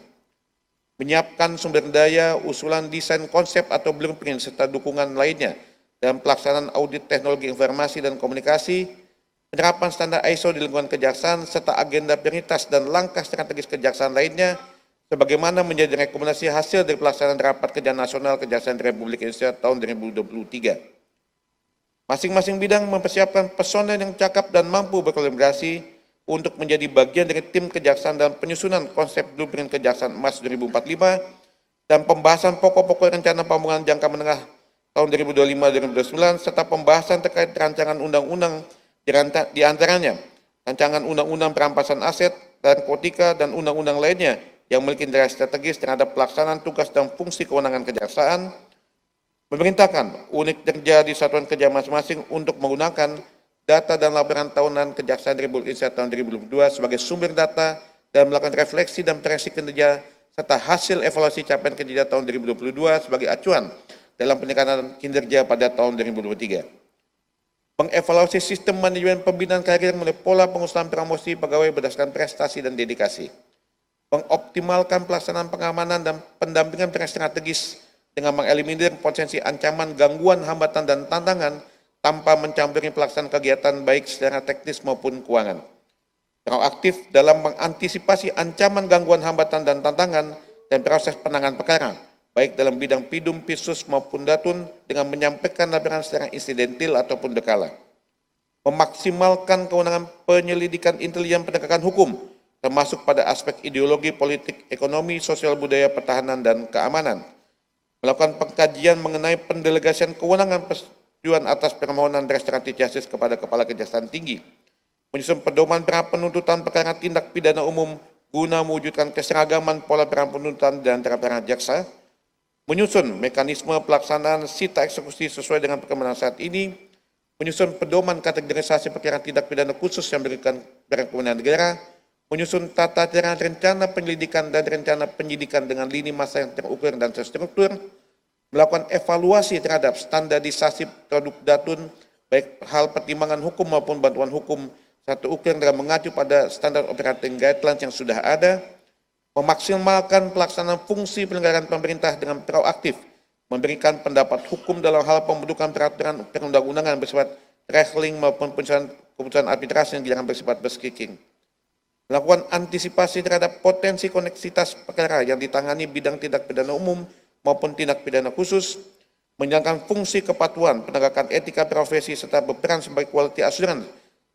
Menyiapkan sumber daya, usulan desain konsep atau blueprint serta dukungan lainnya dalam pelaksanaan audit teknologi informasi dan komunikasi, penerapan standar ISO di lingkungan kejaksaan, serta agenda prioritas dan langkah strategis kejaksaan lainnya, sebagaimana menjadi rekomendasi hasil dari pelaksanaan Rapat Kerja Nasional Kejaksaan Republik Indonesia tahun 2023. Masing-masing bidang mempersiapkan personel yang cakap dan mampu berkolaborasi untuk menjadi bagian dari tim kejaksaan dalam penyusunan konsep blueprint kejaksaan emas 2045 dan pembahasan pokok-pokok rencana pembangunan jangka menengah tahun 2025-2029 serta pembahasan terkait rancangan undang-undang di antaranya rancangan undang-undang perampasan aset, narkotika, dan undang-undang lainnya yang memiliki nilai strategis terhadap pelaksanaan tugas dan fungsi kewenangan kejaksaan, memerintahkan unit kerja di satuan kerja masing-masing untuk menggunakan data dan laporan tahunan Kejaksaan Republik Indonesia tahun 2022 sebagai sumber data dan melakukan refleksi dan proyeksi kinerja serta hasil evaluasi capaian kinerja tahun 2022 sebagai acuan dalam peningkatan kinerja pada tahun 2023. Mengevaluasi sistem manajemen pembinaan karir melalui pola pengusulan promosi pegawai berdasarkan prestasi dan dedikasi. Mengoptimalkan pelaksanaan pengamanan dan pendampingan strategis dengan mengeliminir potensi ancaman, gangguan, hambatan, dan tantangan tanpa mencampuri pelaksanaan kegiatan baik secara teknis maupun keuangan. Proaktif dalam mengantisipasi ancaman, gangguan, hambatan, dan tantangan dan proses penanganan perkara, baik dalam bidang pidum, pisus, maupun datun dengan menyampaikan laporan secara insidentil ataupun berkala. Memaksimalkan kewenangan penyelidikan intelijen penegakan hukum, termasuk pada aspek ideologi, politik, ekonomi, sosial, budaya, pertahanan, dan keamanan. Melakukan pengkajian mengenai pendelegasian kewenangan atas permohonan restoratif justice kepada Kepala Kejaksaan Tinggi, menyusun pedoman pra penuntutan perkara tindak pidana umum guna mewujudkan keseragaman pola pra penuntutan di antara para jaksa, menyusun mekanisme pelaksanaan sita eksekusi sesuai dengan perkembangan saat ini, menyusun pedoman kategorisasi perkara tindak pidana khusus yang berikan kewenangan negara, menyusun tata cara rencana penyelidikan dan rencana penyidikan dengan lini masa yang terukur dan terstruktur, melakukan evaluasi terhadap standarisasi produk datun, baik hal pertimbangan hukum maupun bantuan hukum, satu ukur dengan mengacu pada standar operating guidelines yang sudah ada, memaksimalkan pelaksanaan fungsi penyelenggaraan pemerintah dengan proaktif, memberikan pendapat hukum dalam hal pembentukan peraturan perundang-undangan bersifat traveling maupun keputusan arbitrasi yang jangan bersifat berskiking. Melakukan antisipasi terhadap potensi koneksitas perkara yang ditangani bidang tindak pidana umum maupun tindak pidana khusus, menjalankan fungsi kepatuhan, penegakan etika profesi, serta berperan sebagai quality assurance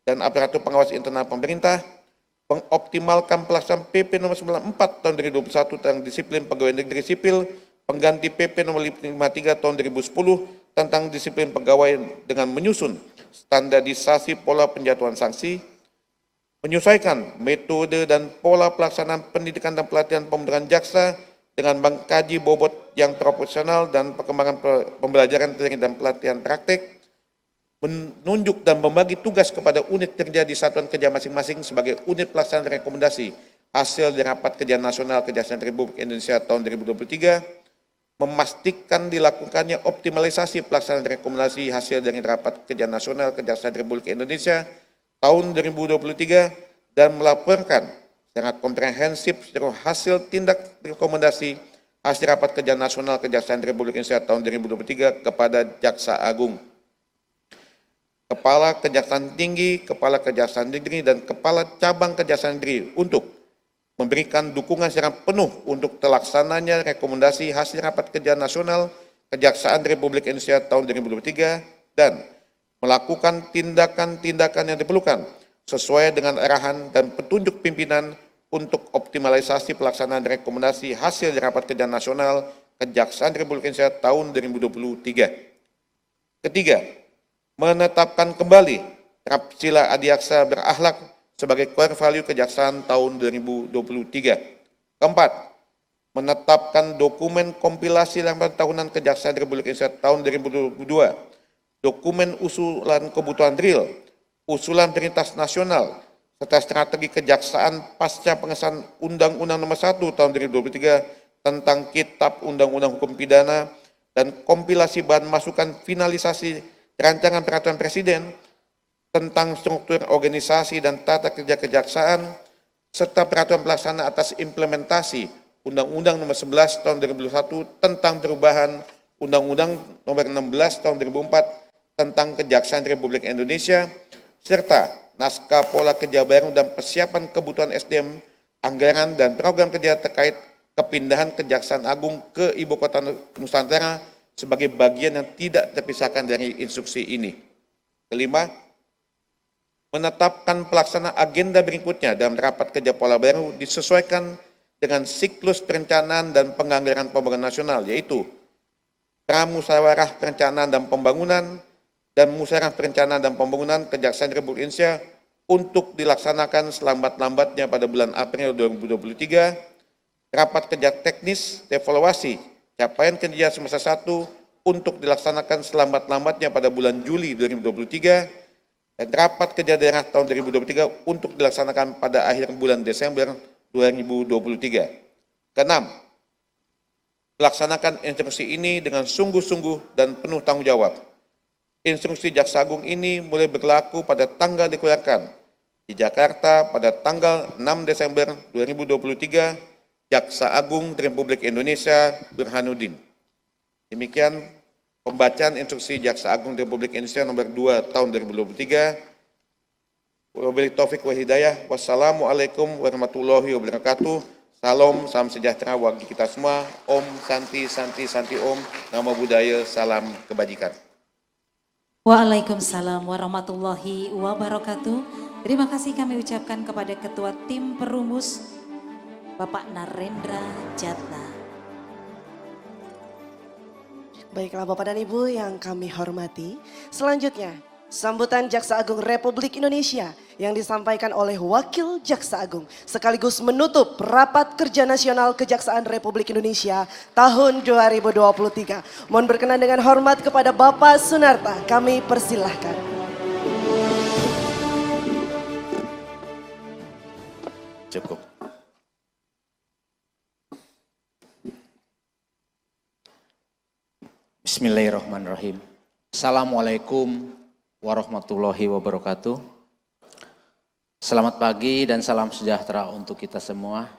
dan aparatur pengawas internal pemerintah, mengoptimalkan pelaksanaan PP nomor 94 tahun 2021 tentang disiplin pegawai negeri sipil, pengganti PP nomor 53 tahun 2010 tentang disiplin pegawai dengan menyusun standarisasi pola penjatuhan sanksi, menyesuaikan metode dan pola pelaksanaan pendidikan dan pelatihan pembentukan jaksa dengan mengkaji bobot yang proporsional dan perkembangan pembelajaran teori dan pelatihan praktek, menunjuk dan membagi tugas kepada unit kerja di satuan kerja masing-masing sebagai unit pelaksanaan rekomendasi hasil dari Rapat Kerja Nasional Kejaksaan Republik Indonesia tahun 2023, memastikan dilakukannya optimalisasi pelaksanaan rekomendasi hasil dari Rapat Kerja Nasional Kejaksaan Republik Indonesia tahun 2023 dan melaporkan secara komprehensif seluruh hasil tindak rekomendasi hasil Rapat Kerja Nasional Kejaksaan Republik Indonesia tahun 2023 kepada Jaksa Agung, Kepala Kejaksaan Tinggi, Kepala Kejaksaan Negeri, dan Kepala Cabang Kejaksaan Negeri untuk memberikan dukungan secara penuh untuk terlaksananya rekomendasi hasil Rapat Kerja Nasional Kejaksaan Republik Indonesia tahun 2023 dan melakukan tindakan-tindakan yang diperlukan sesuai dengan arahan dan petunjuk pimpinan untuk optimalisasi pelaksanaan rekomendasi hasil Rapat Kerja Nasional Kejaksaan Republik Indonesia tahun 2023. Ketiga, menetapkan kembali Sila Adiaksa berakhlak sebagai core value kejaksaan tahun 2023. Keempat, menetapkan dokumen kompilasi laporan tahunan Kejaksaan Republik Indonesia tahun 2022, dokumen usulan kebutuhan real, usulan prioritas nasional, serta strategi kejaksaan pasca pengesahan Undang-Undang Nomor 1 Tahun 2023 tentang Kitab Undang-Undang Hukum Pidana dan kompilasi bahan masukan finalisasi rancangan peraturan Presiden tentang struktur organisasi dan tata kerja kejaksaan, serta peraturan pelaksana atas implementasi Undang-Undang Nomor 11 Tahun 2001 tentang perubahan Undang-Undang Nomor 16 Tahun 2004 tentang Kejaksaan Republik Indonesia, serta naskah pola kerja baru dan persiapan kebutuhan SDM, anggaran dan program kerja terkait kepindahan Kejaksaan Agung ke Ibu Kota Nusantara sebagai bagian yang tidak terpisahkan dari instruksi ini. Kelima, menetapkan pelaksana agenda berikutnya dalam rapat kerja pola baru disesuaikan dengan siklus perencanaan dan penganggaran pembangunan nasional, yaitu Pramusyawarah Perencanaan dan Pembangunan dan Musyawarah Perencanaan dan Pembangunan Kejaksaan Republik Indonesia untuk dilaksanakan selambat-lambatnya pada bulan April 2023, rapat kerja teknis evaluasi capaian kinerja semester 1 untuk dilaksanakan selambat-lambatnya pada bulan Juli 2023, dan rapat kerja daerah tahun 2023 untuk dilaksanakan pada akhir bulan Desember 2023. Keenam, melaksanakan instruksi ini dengan sungguh-sungguh dan penuh tanggung jawab. Instruksi Jaksa Agung ini mulai berlaku pada tanggal dikeluarkan di Jakarta pada tanggal 6 Desember 2023, Jaksa Agung Republik Indonesia Burhanuddin. Demikian pembacaan instruksi Jaksa Agung Republik Indonesia nomor 2 tahun 2023. Wabillahi taufik wa hidayah. Wassalamualaikum warahmatullahi wabarakatuh. Salam, salam sejahtera bagi kita semua. Om Santi Santi Santi Om. Namo Buddhaya, salam kebajikan. Waalaikumsalam warahmatullahi wabarakatuh. Terima kasih kami ucapkan kepada Ketua Tim Perumus, Bapak Narendra Jatna. Baiklah Bapak dan Ibu yang kami hormati, selanjutnya sambutan Jaksa Agung Republik Indonesia yang disampaikan oleh Wakil Jaksa Agung sekaligus menutup Rapat Kerja Nasional Kejaksaan Republik Indonesia tahun 2023. Mohon berkenan dengan hormat kepada Bapak Sunarta, kami persilahkan. Cukup. Bismillahirrahmanirrahim. Assalamualaikum warahmatullahi wabarakatuh. Selamat pagi dan salam sejahtera untuk kita semua.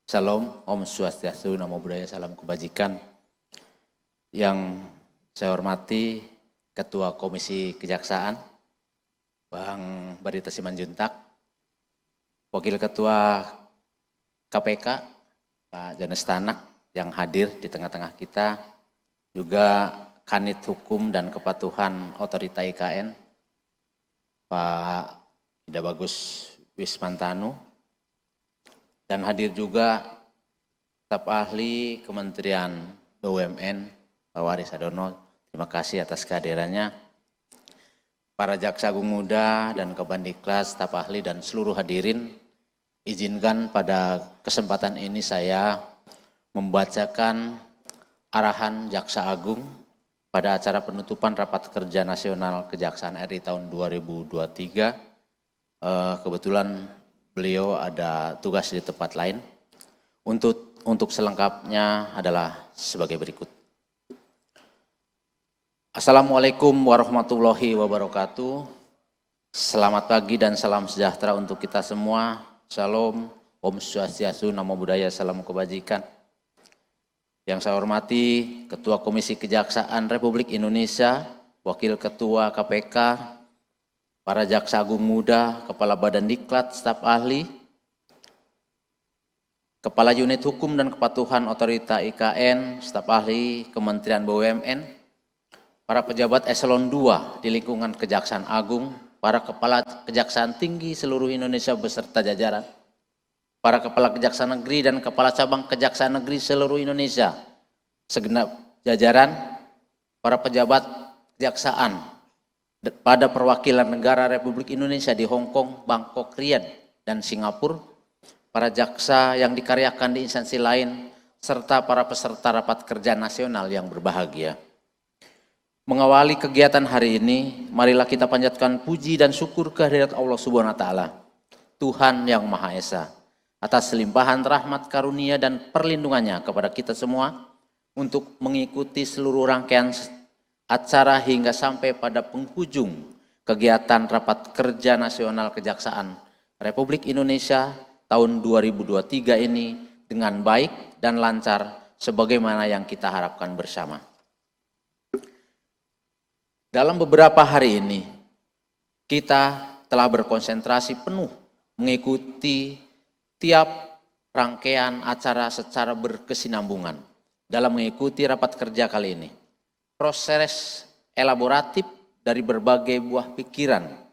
Salam, Om Swastiastu, Namo Buddhaya, salam kebajikan. Yang saya hormati Ketua Komisi Kejaksaan, Bang Barita Simanjuntak, Wakil Ketua KPK, Pak Jones Tanak yang hadir di tengah-tengah kita, juga Kanit Hukum dan Kepatuhan Otorita IKN, Pak Ida Bagus Wismantanu, dan hadir juga staf ahli Kementerian BUMN, Pak Waris Adono, terima kasih atas kehadirannya, para Jaksa Agung Muda dan Kepandiklas, staf ahli dan seluruh hadirin. Izinkan pada kesempatan ini saya membacakan arahan Jaksa Agung pada acara penutupan Rapat Kerja Nasional Kejaksaan RI tahun 2023. Kebetulan beliau ada tugas di tempat lain. Untuk selengkapnya adalah sebagai berikut. Assalamualaikum warahmatullahi wabarakatuh. Selamat pagi dan salam sejahtera untuk kita semua. Salam, Om Swastiastu, Namo Buddhaya, salam kebajikan. Yang saya hormati Ketua Komisi Kejaksaan Republik Indonesia, Wakil Ketua KPK, para Jaksa Agung Muda, Kepala Badan Diklat, staf ahli, Kepala Unit Hukum dan Kepatuhan Otorita IKN, staf ahli Kementerian BUMN, para pejabat eselon 2 di lingkungan Kejaksaan Agung, para Kepala Kejaksaan Tinggi seluruh Indonesia beserta jajaran, para Kepala Kejaksaan Negeri dan Kepala Cabang Kejaksaan Negeri seluruh Indonesia, segenap jajaran, para pejabat kejaksaan pada perwakilan negara Republik Indonesia di Hong Kong, Bangkok, Riyadh, dan Singapura, para jaksa yang dikaryakan di instansi lain, serta para peserta Rapat Kerja Nasional yang berbahagia. Mengawali kegiatan hari ini, marilah kita panjatkan puji dan syukur kehadirat Allah Subhanahu wa Ta'ala, Tuhan yang Maha Esa, atas limpahan rahmat karunia dan perlindungannya kepada kita semua, untuk mengikuti seluruh rangkaian acara hingga sampai pada penghujung kegiatan Rapat Kerja Nasional Kejaksaan Republik Indonesia tahun 2023 ini dengan baik dan lancar sebagaimana yang kita harapkan bersama. Dalam beberapa hari ini, kita telah berkonsentrasi penuh mengikuti tiap rangkaian acara secara berkesinambungan dalam mengikuti rapat kerja kali ini. Proses elaboratif dari berbagai buah pikiran